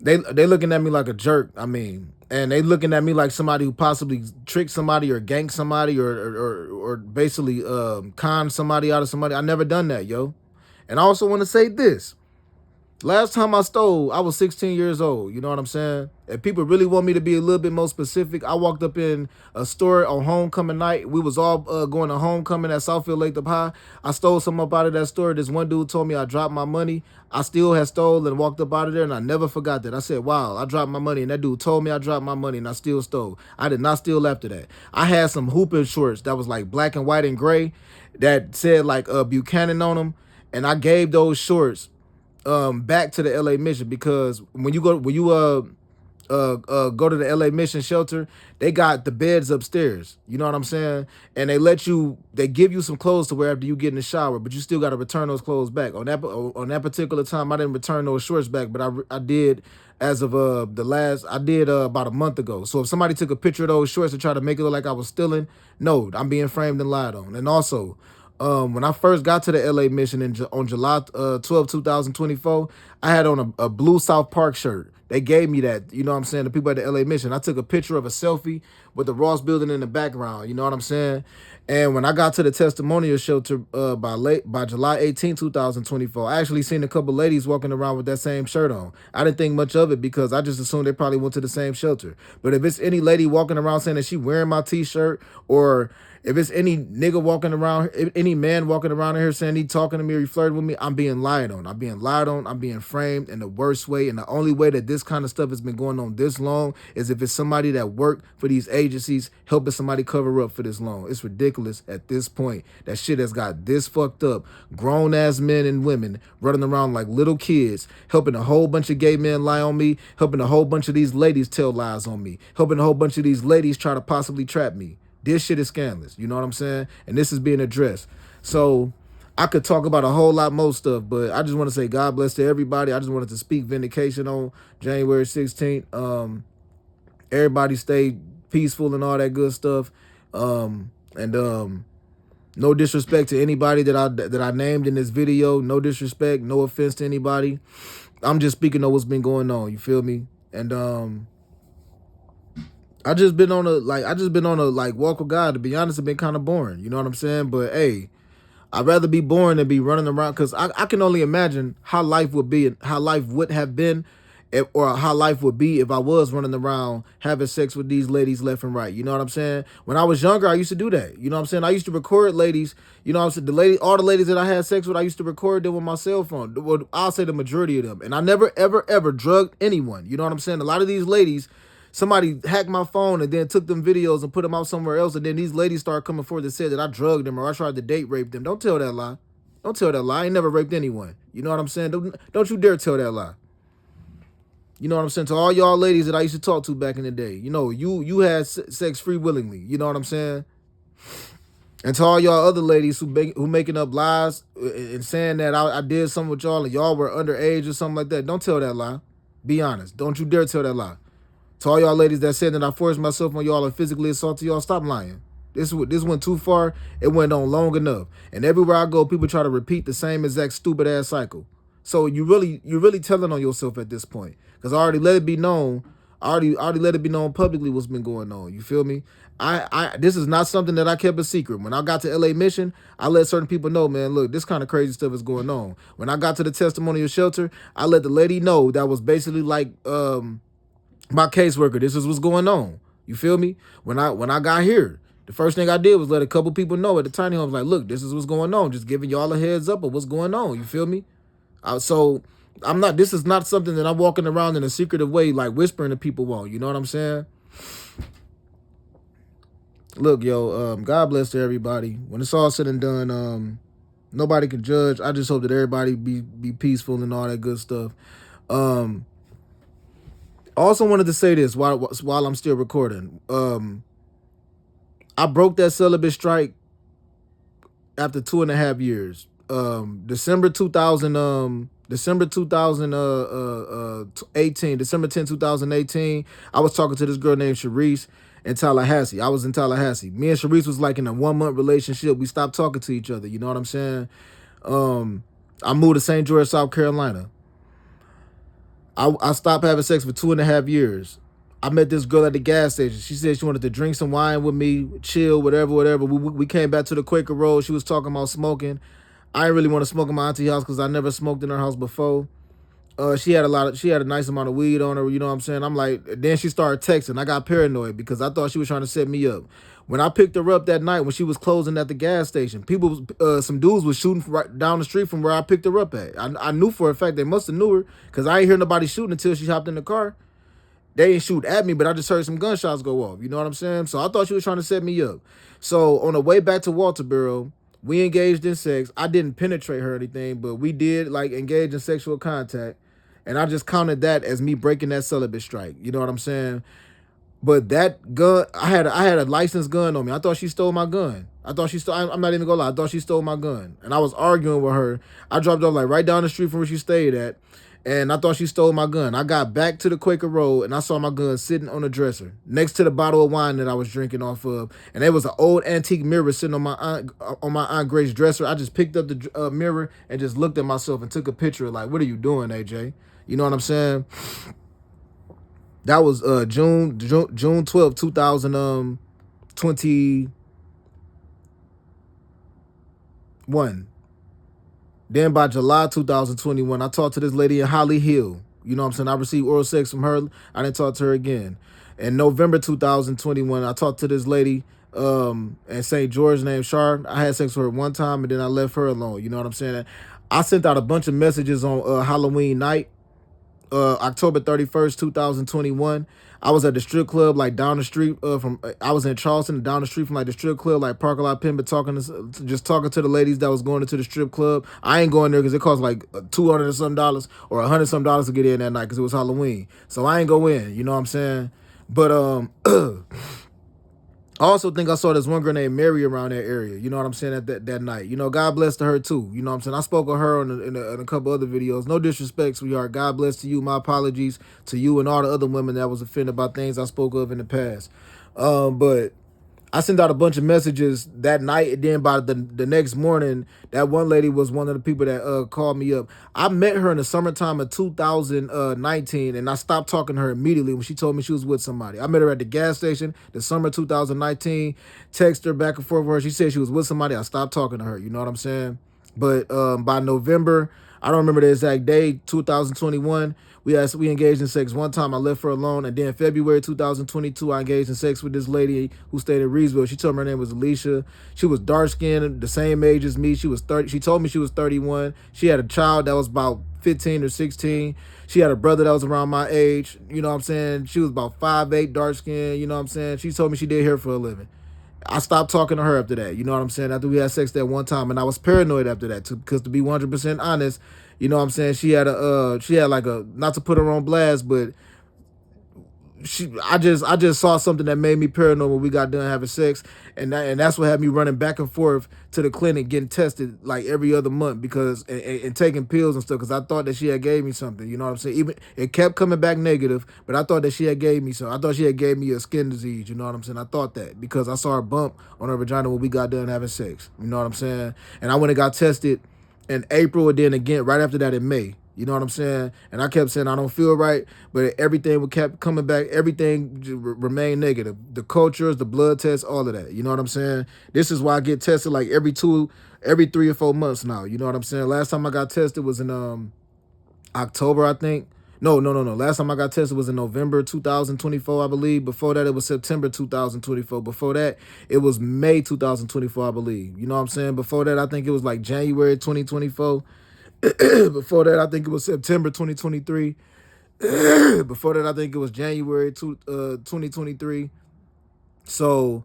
They looking at me like a jerk. I mean, and they looking at me like somebody who possibly tricked somebody or ganked somebody or basically conned somebody out of somebody. I never done that, yo. And I also want to say this. Last time I stole, I was 16 years old. You know what I'm saying? If people really want me to be a little bit more specific, I walked up in a store on homecoming night. We was all going to homecoming at Southfield Lathrop High. I stole something up out of that store. This one dude told me I dropped my money. I still had stole and walked up out of there, and I never forgot that. I said, wow, I dropped my money, and that dude told me I dropped my money, and I still stole. I did not steal after that. I had some hooping shorts that was like black and white and gray that said like Buchanan on them, and I gave those shorts back to the LA Mission because when you go to the LA Mission shelter, they got the beds upstairs. You know what I'm saying? And they give you some clothes to wear after you get in the shower, but you still got to return those clothes back. On that particular time, I didn't return those shorts back, but I did as of about a month ago. So if somebody took a picture of those shorts to try to make it look like I was stealing, no, I'm being framed and lied on. And also, when I first got to the LA Mission on July 12, 2024, I had on a blue South Park shirt. They gave me that, you know what I'm saying? The people at the LA Mission. I took a picture of a selfie with the Ross building in the background, you know what I'm saying? And when I got to the testimonial shelter by July 18, 2024, I actually seen a couple ladies walking around with that same shirt on. I didn't think much of it because I just assumed they probably went to the same shelter. But if it's any lady walking around saying that she wearing my t-shirt, or if it's any nigga walking around, any man walking around here saying he talking to me or he flirting with me, I'm being lied on. I'm being lied on. I'm being framed in the worst way. And the only way that this kind of stuff has been going on this long is if it's somebody that worked for these agencies helping somebody cover up for this long. It's ridiculous at this point. That shit has got this fucked up. Grown ass men and women running around like little kids, helping a whole bunch of gay men lie on me, helping a whole bunch of these ladies tell lies on me, helping a whole bunch of these ladies try to possibly trap me. This shit is scandalous. You know what I'm saying? And this is being addressed. So I could talk about a whole lot more stuff, but I just want to say God bless to everybody. I just wanted to speak vindication on January 16th. Everybody stay peaceful and all that good stuff. And no disrespect to anybody that I named in this video. No disrespect, no offense to anybody. I'm just speaking on what's been going on. You feel me? And I just been on a walk with God. To be honest, it's been kind of boring. You know what I'm saying? But hey, I'd rather be boring than be running around, because I can only imagine how life would be and how life would have been, or how life would be if I was running around having sex with these ladies left and right. You know what I'm saying? When I was younger, I used to do that. You know what I'm saying? I used to record ladies. You know what I'm saying? All the ladies that I had sex with, I used to record them with my cell phone. Well, I'll say the majority of them. And I never, ever, ever drugged anyone. You know what I'm saying? A lot of these ladies, somebody hacked my phone and then took them videos and put them out somewhere else, and then these ladies started coming forward and said that I drugged them or I tried to date rape them. Don't tell that lie. Don't tell that lie. I ain't never raped anyone. You know what I'm saying? Don't you dare tell that lie. You know what I'm saying? To all y'all ladies that I used to talk to back in the day, you know, you had sex free willingly. You know what I'm saying? And to all y'all other ladies who making up lies and saying that I did something with y'all and y'all were underage or something like that, don't tell that lie. Be honest. Don't you dare tell that lie. To all y'all ladies that said that I forced myself on y'all and physically assaulted y'all, stop lying. This went too far. It went on long enough. And everywhere I go, people try to repeat the same exact stupid ass cycle. So you're really telling on yourself at this point. Because I already let it be known. I already let it be known publicly what's been going on. You feel me? This is not something that I kept a secret. When I got to LA Mission, I let certain people know, man, look, this kind of crazy stuff is going on. When I got to the testimonial shelter, I let the lady know that was basically like my caseworker, this is what's going on. You feel me? When I got here, the first thing I did was let a couple people know at the tiny home, like, look, this is what's going on. Just giving y'all a heads up of what's going on. You feel me? So this is not something that I'm walking around in a secretive way, like whispering to people on. You know what I'm saying? Look, yo, God bless to everybody. When it's all said and done, nobody can judge. I just hope that everybody be peaceful and all that good stuff. I also wanted to say this while I'm still recording. I broke that celibate strike after 2.5 years. December 2018, December 10, 2018, I was talking to this girl named Sharice in Tallahassee. I was in Tallahassee. Me and Sharice was like in a 1-month relationship. We stopped talking to each other. You know what I'm saying? I moved to St. George, South Carolina. I stopped having sex for 2.5 years. I met this girl at the gas station. She said she wanted to drink some wine with me, chill, whatever. We came back to the Quaker Road. She was talking about smoking. I didn't really want to smoke in my auntie house because I never smoked in her house before. She had a nice amount of weed on her, you know what I'm saying? I'm like, then she started texting. I got paranoid because I thought she was trying to set me up. When I picked her up that night when she was closing at the gas station, some dudes was shooting right down the street from where I picked her up at. I knew for a fact they must have knew her because I ain't hear nobody shooting until she hopped in the car. They didn't shoot at me, but I just heard some gunshots go off. You know what I'm saying? So I thought she was trying to set me up. So on the way back to Walterboro, we engaged in sex. I didn't penetrate her or anything, but we did like engage in sexual contact. And I just counted that as me breaking that celibate strike. You know what I'm saying? But that gun, I had a licensed gun on me. I thought she stole my gun. I'm not even gonna lie. I thought she stole my gun. And I was arguing with her. I dropped off like right down the street from where she stayed at. And I thought she stole my gun. I got back to the Quaker Road and I saw my gun sitting on the dresser next to the bottle of wine that I was drinking off of. And there was an old antique mirror sitting on my Aunt Grace's dresser. I just picked up the mirror and just looked at myself and took a picture like, what are you doing, AJ? You know what I'm saying? That was June 12th, 2021. Then by July 2021, I talked to this lady in Holly Hill. You know what I'm saying? I received oral sex from her. I didn't talk to her again. In November 2021, I talked to this lady in St. George named Char. I had sex with her one time and then I left her alone. You know what I'm saying? I sent out a bunch of messages on Halloween night, October 31st, 2021. I was at the strip club like down the street from I was in Charleston, down the street from like the strip club, like Parker Lot Pimba, just talking to the ladies that was going into the strip club. I ain't going there because it cost like $200 or some dollars or $100 some dollars to get in that night because it was Halloween. So I ain't go in. You know what I'm saying? But I also think I saw this one girl named Mary around that area. You know what I'm saying? At that night. You know, God bless to her too. You know what I'm saying? I spoke with her in a couple other videos. No disrespect, sweetheart. God bless to you. My apologies to you and all the other women that was offended by things I spoke of in the past. But I sent out a bunch of messages that night, and then by the next morning, that one lady was one of the people that called me up. I met her in the summertime of 2019, and I stopped talking to her immediately when she told me she was with somebody. I met her at the gas station, the summer 2019, text her back and forth with her. She said she was with somebody. I stopped talking to her. You know what I'm saying? But by November, I don't remember the exact day, 2021, we engaged in sex one time. I left her alone. And then February 2022, I engaged in sex with this lady who stayed in Reedsville. She told me her name was Alicia. She was dark skinned, the same age as me. She was 30. She told me she was 31. She had a child that was about 15 or 16. She had a brother that was around my age. You know what I'm saying? She was about 5'8", dark skinned. You know what I'm saying? She told me she did hair for a living. I stopped talking to her after that. You know what I'm saying? After we had sex that one time, and I was paranoid after that, because to be 100% honest, you know what I'm saying? She had like a, not to put her on blast, but I just saw something that made me paranoid when we got done having sex, and that's what had me running back and forth to the clinic getting tested like every other month because and taking pills and stuff because I thought that she had gave me something. You know what I'm saying? Even it kept coming back negative, but I thought that she had gave me something. I thought she had gave me a skin disease. You know what I'm saying? I thought that because I saw her bump on her vagina when we got done having sex. You know what I'm saying? And I went and got tested in April and then again right after that in May. You know what I'm saying? And I kept saying I don't feel right, but everything kept coming back. Everything remained negative. The cultures, the blood tests, all of that. You know what I'm saying? This is why I get tested like every 3 or 4 months now. You know what I'm saying? Last time I got tested was in October, I think. No. Last time I got tested was in November 2024, I believe. Before that, it was September 2024. Before that, it was May 2024, I believe. You know what I'm saying? Before that, I think it was like January 2024. Before that, I think it was September 2023. Before that, I think it was January 2023. So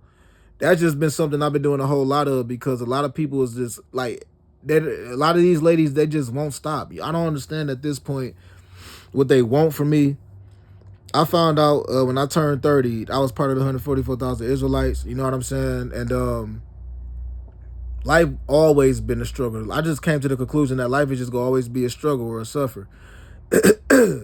that's just been something I've been doing a whole lot of because a lot of people is just like, a lot of these ladies, they just won't stop. I don't understand at this point what they want from me. I found out when I turned 30, I was part of the 144,000 Israelites. You know what I'm saying? And life always been a struggle. I just came to the conclusion that life is just gonna always be a struggle or a suffer.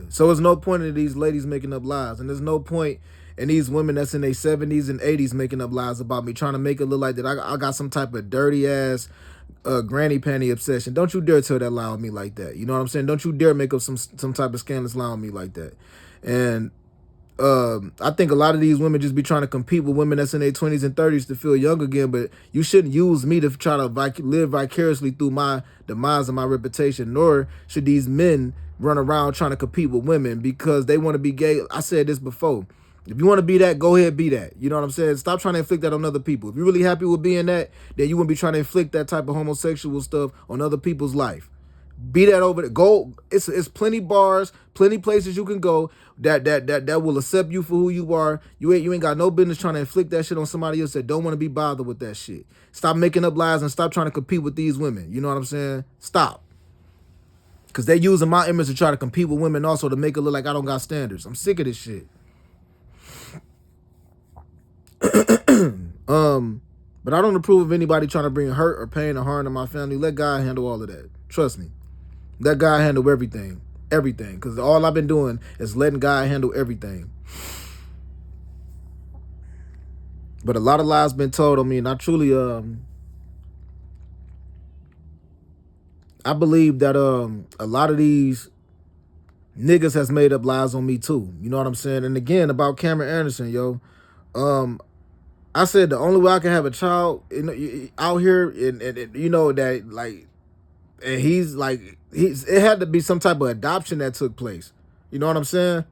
So there's no point in these ladies making up lies, and there's no point in these women that's in their 70s and 80s making up lies about me, trying to make it look like that I got some type of dirty ass granny panty obsession. Don't you dare tell that lie on me like that. You know what I'm saying? Don't you dare make up some type of scandalous lie on me like that. And I think a lot of these women just be trying to compete with women that's in their 20s and 30s to feel young again, but you shouldn't use me to try to live vicariously through my demise and my reputation, nor should these men run around trying to compete with women because they want to be gay. I said this before. If you want to be that, go ahead, be that. You know what I'm saying? Stop trying to inflict that on other people. If you're really happy with being that, then you wouldn't be trying to inflict that type of homosexual stuff on other people's life. Be that over there. Go. It's plenty bars, plenty places you can go that will accept you for who you are. You ain't got no business trying to inflict that shit on somebody else that don't want to be bothered with that shit. Stop making up lies and stop trying to compete with these women. You know what I'm saying? Stop. Cause they using my image to try to compete with women also to make it look like I don't got standards. I'm sick of this shit. But I don't approve of anybody trying to bring hurt or pain or harm to my family. Let God handle all of that. Trust me. Let God handle everything. Everything. Because all I've been doing is letting God handle everything. But a lot of lies been told on me, and I truly I believe that a lot of these niggas has made up lies on me too. You know what I'm saying? And again, about Cameron Anderson, yo. Um, I said the only way I can have a child out here, and you know that like, and he's like, it had to be some type of adoption that took place. You know what I'm saying?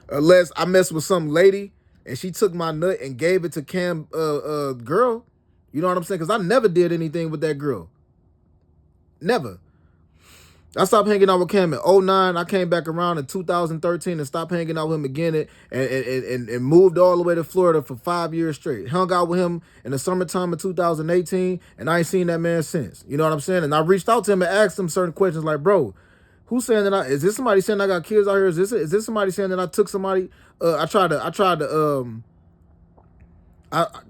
Unless I messed with some lady and she took my nut and gave it to Cam girl. You know what I'm saying? Because I never did anything with that girl. Never. I stopped hanging out with Cam in '09. I came back around in 2013 and stopped hanging out with him again and moved all the way to Florida for 5 years straight. Hung out with him in the summertime of 2018, and I ain't seen that man since. You know what I'm saying? And I reached out to him and asked him certain questions like, bro, who's saying that is this somebody saying I got kids out here? Is this somebody saying that I took somebody? I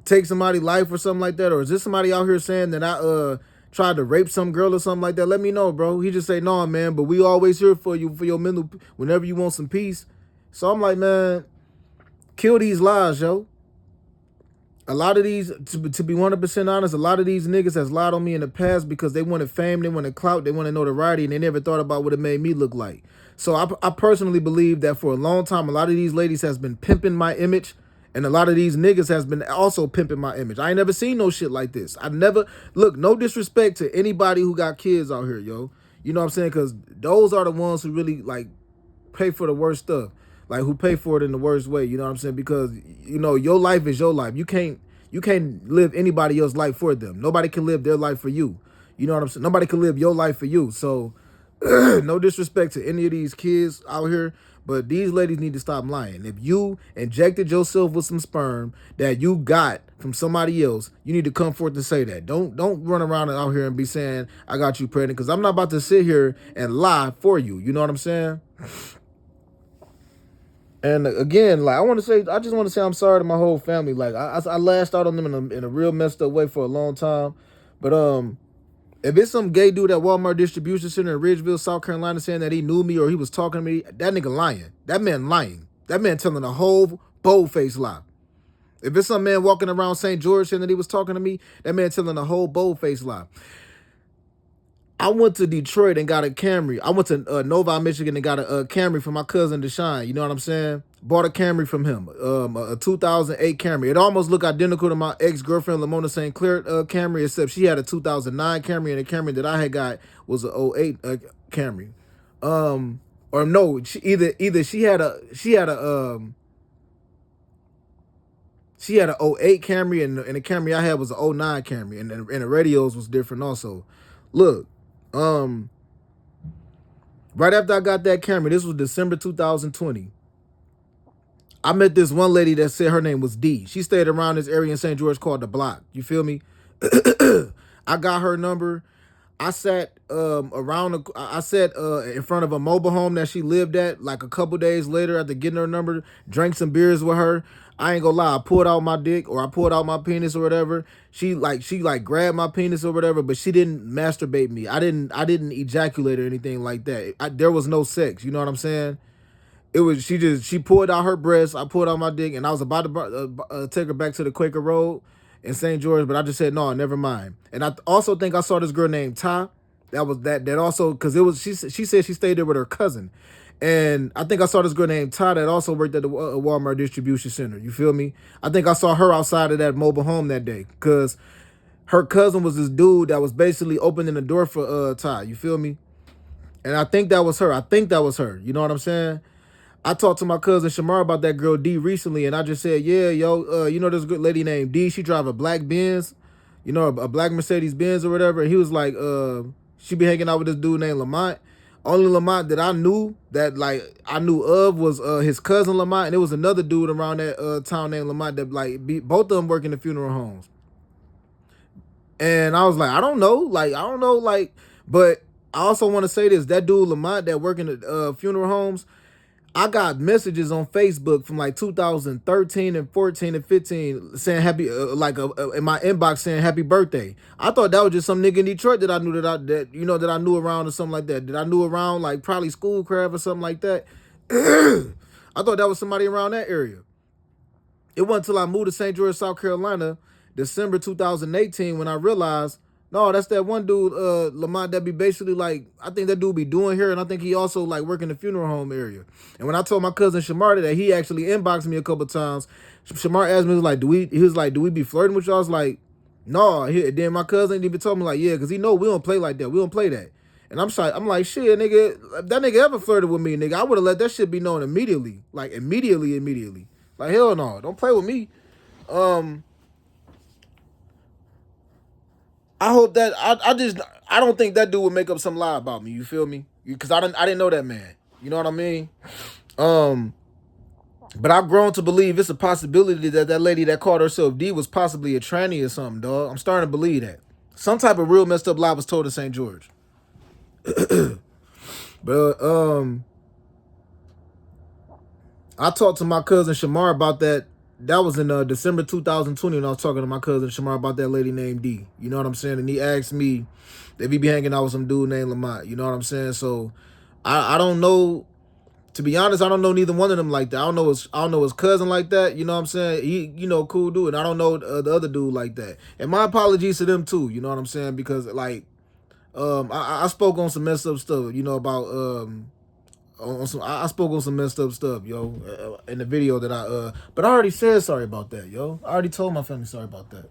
take somebody's life or something like that, or is this somebody out here saying that I tried to rape some girl or something like that? Let me know, bro. He just say, no, man, but we always here for you, for your mental, whenever you want some peace. So I'm like, man, kill these lies, yo. A lot of these, to be 100% honest, a lot of these niggas has lied on me in the past because they wanted fame, they wanted clout, they wanted notoriety, and they never thought about what it made me look like. So I personally believe that for a long time, a lot of these ladies has been pimping my image, and a lot of these niggas has been also pimping my image. I ain't never seen no shit like this. I never, look, no disrespect to anybody who got kids out here, yo. You know what I'm saying? Because those are the ones who really, like, pay for the worst stuff. Like, who pay for it in the worst way, you know what I'm saying? Because, you know, your life is your life. You can't live anybody else's life for them. Nobody can live their life for you. You know what I'm saying? Nobody can live your life for you. So, no disrespect to any of these kids out here, but these ladies need to stop lying. If you injected yourself with some sperm that you got from somebody else, you need to come forth and say that. Don't run around out here and be saying, I got you pregnant, because I'm not about to sit here and lie for you. You know what I'm saying? And again, like I just want to say I'm sorry to my whole family. Like I lashed out on them in a real messed up way for a long time. But if it's some gay dude at Walmart distribution center in Ridgeville, South Carolina, saying that he knew me or he was talking to me, that nigga lying. That man lying. That man telling a whole bold-faced lie. If it's some man walking around St. George saying that he was talking to me, that man telling a whole bold-faced lie. I went to Detroit and got a Camry. I went to Novi, Michigan and got a Camry from my cousin Deshaun. You know what I'm saying? Bought a Camry from him, a 2008 Camry. It almost looked identical to my ex-girlfriend Lamona St. Clair Camry, except she had a 2009 Camry, and the Camry that I had got was a '08 Camry. Or no, either she had a '08 Camry, and the Camry I had was a '09 Camry, and the radios was different also. Look, right after I got that Camry, this was December 2020. I met this one lady that said her name was D. She stayed around this area in St. George called The Block. You feel me? I got her number. I sat in front of a mobile home that she lived at like a couple days later after getting her number, drank some beers with her. I ain't gonna lie, I pulled out my dick or I pulled out my penis or whatever. She grabbed my penis or whatever, but she didn't masturbate me. I didn't ejaculate or anything like that. There was no sex, you know what I'm saying? It was she pulled out her breast, I pulled out my dick, and I was about to take her back to the Quaker Road in St. George, but I just said no, never mind. And I also think I saw this girl named Ty. That also, because it was she said she stayed there with her cousin, and I think I saw this girl named Ty that also worked at the Walmart distribution center. You feel me? I think I saw her outside of that mobile home that day, because her cousin was this dude that was basically opening the door for Ty. You feel me? And I think that was her. You know what I'm saying? I talked to my cousin Shamar about that girl D recently, and I just said, yeah, yo, you know this good lady named D, she drive a black Benz, you know, a black Mercedes Benz or whatever. And he was like, she be hanging out with this dude named Lamont. Only Lamont that I knew of was his cousin Lamont, and there was another dude around that town named Lamont that both of them work in the funeral homes. And I was like, I don't know, but I also want to say this, that dude Lamont that work in the funeral homes, I got messages on Facebook from like 2013 and 14 and 15 saying happy, in my inbox saying happy birthday. I thought that was just some nigga in Detroit that I knew that I knew around or something like that. That I knew around like probably Schoolcraft or something like that. I thought that was somebody around that area. It wasn't until I moved to St. George, South Carolina, December 2018, when I realized, No, that's that one dude, Lamont, that be basically like, I think that dude be doing here, and I think he also like work in the funeral home area. And when I told my cousin Shamar that, he actually inboxed me a couple times. Shamar asked me, he was like, he was like, do we be flirting with y'all? I was like, no. Then my cousin even told me like, yeah, because he know we don't play like that. We don't play that. And I'm like, shit, nigga, if that nigga ever flirted with me, nigga, I would have let that shit be known immediately. Like immediately. Like, hell no, don't play with me. Um, I hope that I don't think that dude would make up some lie about me. You feel me? Because I didn't know that man. You know what I mean? Um, but I've grown to believe it's a possibility that that lady that called herself D was possibly a tranny or something, dog. I'm starting to believe that some type of real messed up lie was told in St. George. But I talked to my cousin Shamar about that. That was in December 2020, and I was talking to my cousin Shamar about that lady named D. You know what I'm saying? And he asked me if he be hanging out with some dude named Lamont. You know what I'm saying? So I don't know. To be honest, I don't know neither one of them like that. I don't know his cousin like that. You know what I'm saying? He, cool dude. And I don't know the other dude like that. And my apologies to them too. You know what I'm saying? Because like, I spoke on some messed up stuff. You know about on some. I spoke on some messed up stuff, yo, in the video that But I already said sorry about that, yo. I already told my family sorry about that.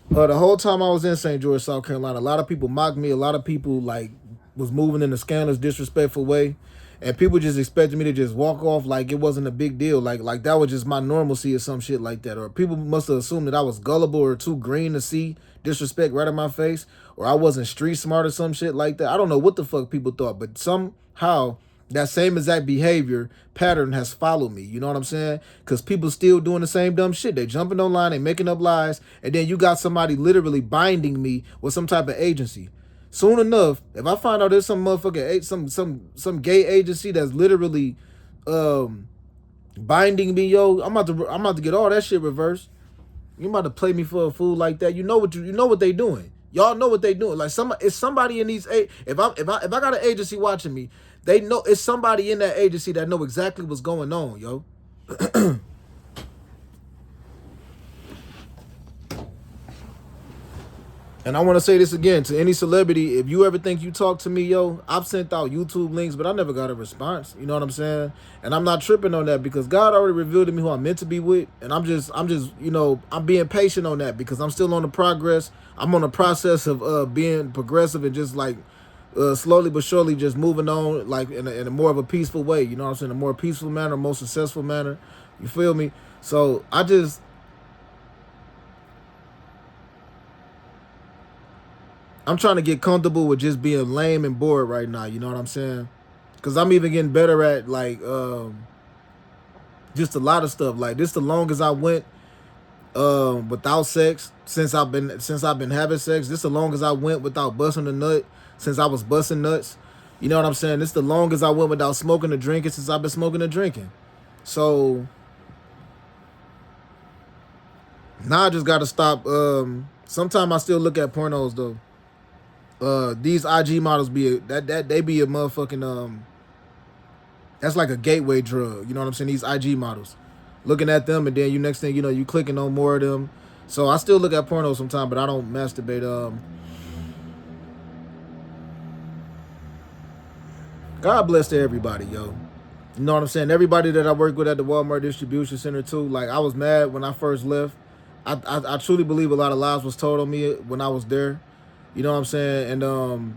But the whole time I was in St. George, South Carolina, a lot of people mocked me. A lot of people like was moving in a scandalous, disrespectful way, and people just expected me to just walk off like it wasn't a big deal, like that was just my normalcy or some shit like that. Or people must have assumed that I was gullible or too green to see disrespect right in my face, or I wasn't street smart or some shit like that. I don't know what the fuck people thought, but somehow that same exact behavior pattern has followed me. You know what I'm saying? Because people still doing the same dumb shit. They jumping online, they making up lies, and then you got somebody literally binding me with some type of agency. Soon enough, if I find out there's some motherfucking some gay agency that's literally binding me, yo, I'm about to get all that shit reversed. You about to play me for a fool like that? You know what they doing. Y'all know what they doing. Like it's somebody in these if I got an agency watching me, they know it's somebody in that agency that know exactly what's going on, yo. And I want to say this again to any celebrity. If you ever think you talk to me, yo, I've sent out YouTube links, but I never got a response. You know what I'm saying? And I'm not tripping on that because God already revealed to me who I'm meant to be with. And I'm just, I'm being patient on that because I'm still on the progress. I'm on the process of being progressive and just like slowly but surely just moving on like in a more of a peaceful way. You know what I'm saying? A more peaceful manner, a more successful manner. You feel me? So I'm trying to get comfortable with just being lame and bored right now. You know what I'm saying? Because I'm even getting better at like just a lot of stuff. Like this, the longest I went without sex since I've been having sex. This the longest I went without busting a nut since I was busting nuts. You know what I'm saying? This the longest I went without smoking or drinking since I've been smoking or drinking. So now I just got to stop. Sometimes I still look at pornos though. These IG models be that they be a motherfucking that's like a gateway drug. You know what I'm saying? These IG models, looking at them, and then you next thing you know, you clicking on more of them. So I still look at porno sometimes, but I don't masturbate. God bless to everybody, yo. You know what I'm saying? Everybody that I work with at the Walmart distribution center too. Like I was mad when I first left. I truly believe a lot of lies was told on me when I was there. You know what I'm saying? And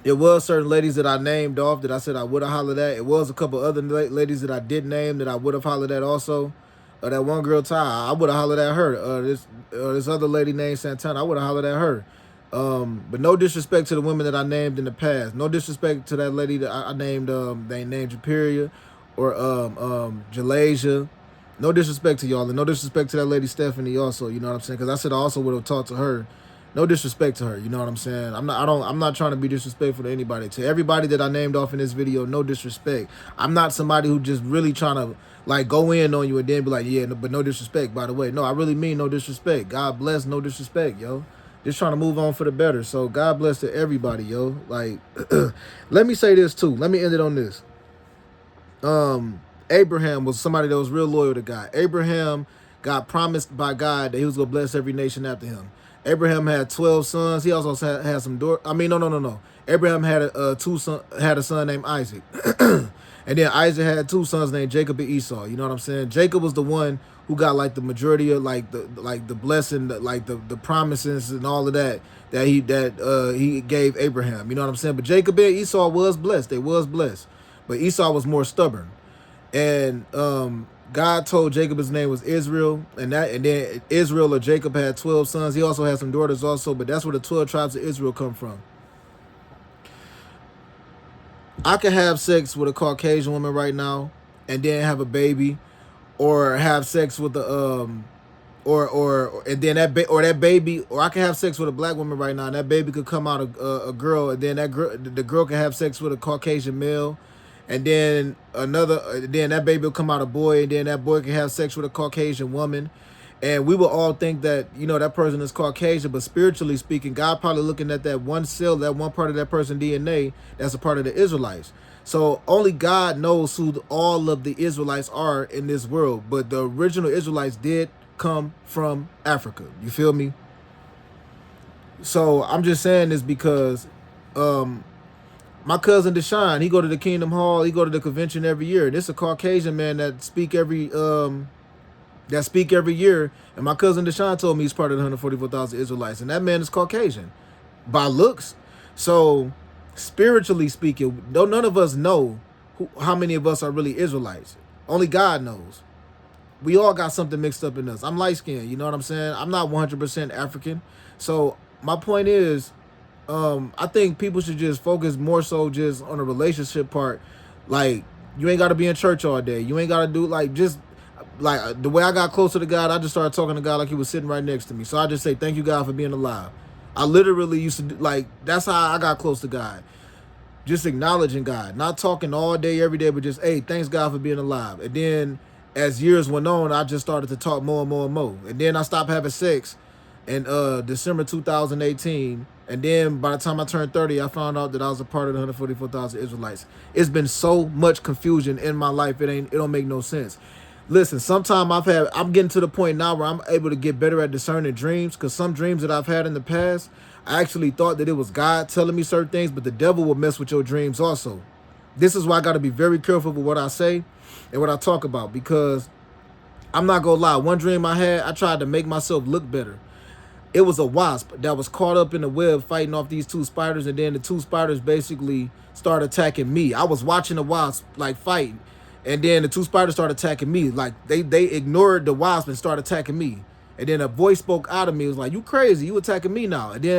it was certain ladies that I named off that I said I would have hollered at. It was a couple other ladies that I did name that I would have hollered at also. That one girl, Ty, I would have hollered at her. This other lady named Santana, I would have hollered at her. But no disrespect to the women that I named in the past. No disrespect to that lady that I named. They named Japeria or Jalasia. No disrespect to y'all, and no disrespect to that lady Stephanie also. You know what I'm saying? Because I said I also would have talked to her. No disrespect to her, you know what I'm saying? I'm not trying to be disrespectful to anybody. To everybody that I named off in this video, no disrespect. I'm not somebody who just really trying to like go in on you and then be like, yeah, but no disrespect, by the way. No, I really mean no disrespect. God bless, no disrespect, yo. Just trying to move on for the better. So God bless to everybody, yo. Like, let me say this too. Let me end it on this. Abraham was somebody that was real loyal to God. Abraham God promised by God that he was going to bless every nation after him. Abraham had 12 sons. He also had some daughters. I mean, no. Abraham had had a son named Isaac. And then Isaac had two sons named Jacob and Esau. You know what I'm saying? Jacob was the one who got like the majority of like the blessing, like the promises and all of that he gave Abraham. You know what I'm saying? But Jacob and Esau was blessed. They was blessed. But Esau was more stubborn. And God told Jacob his name was Israel, and then Israel or Jacob had 12 sons. He also had some daughters also, but that's where the 12 tribes of Israel come from. I could have sex with a Caucasian woman right now and then have a baby, or have sex with the or and then that baby, or I can have sex with a black woman right now and that baby could come out a girl, and then the girl can have sex with a Caucasian male, and then then that baby will come out a boy, and then that boy can have sex with a Caucasian woman. And we will all think that, you know, that person is Caucasian, but spiritually speaking, God probably looking at that one cell, that one part of that person's DNA that's a part of the Israelites. So only God knows who all of the Israelites are in this world. But the original Israelites did come from Africa. You feel me? So I'm just saying this because my cousin Deshaun, he go to the Kingdom Hall, he go to the convention every year. This is a Caucasian man that speak every year, and my cousin Deshaun told me he's part of the 144,000 Israelites, and that man is Caucasian by looks. So spiritually speaking, though none of us know how many of us are really Israelites. Only God knows. We all got something mixed up in us. I'm light skinned, you know what I'm saying? I'm not 100% African. So my point is, I think people should just focus more so just on the relationship part. Like, you ain't got to be in church all day. You ain't got to do the way I got closer to God, I just started talking to God like he was sitting right next to me. So I just say, thank you, God, for being alive. I literally used to that's how I got close to God. Just acknowledging God, not talking all day, every day, but just, hey, thanks God for being alive. And then as years went on, I just started to talk more and more and more. And then I stopped having sex in December 2018. And then by the time I turned 30, I found out that I was a part of the 144,000 Israelites. It's been so much confusion in my life. It don't make no sense. Listen, sometimes I'm getting to the point now where I'm able to get better at discerning dreams, because some dreams that I've had in the past, I actually thought that it was God telling me certain things, but the devil will mess with your dreams also. This is why I got to be very careful with what I say and what I talk about, because I'm not going to lie. One dream I had, I tried to make myself look better. It was a wasp that was caught up in the web fighting off these two spiders, and then the two spiders basically started attacking me. I was watching the wasp fight, and then the two spiders started attacking me. Like they ignored the wasp and started attacking me. And then a voice spoke out of me. It was like, you crazy, you attacking me now. And then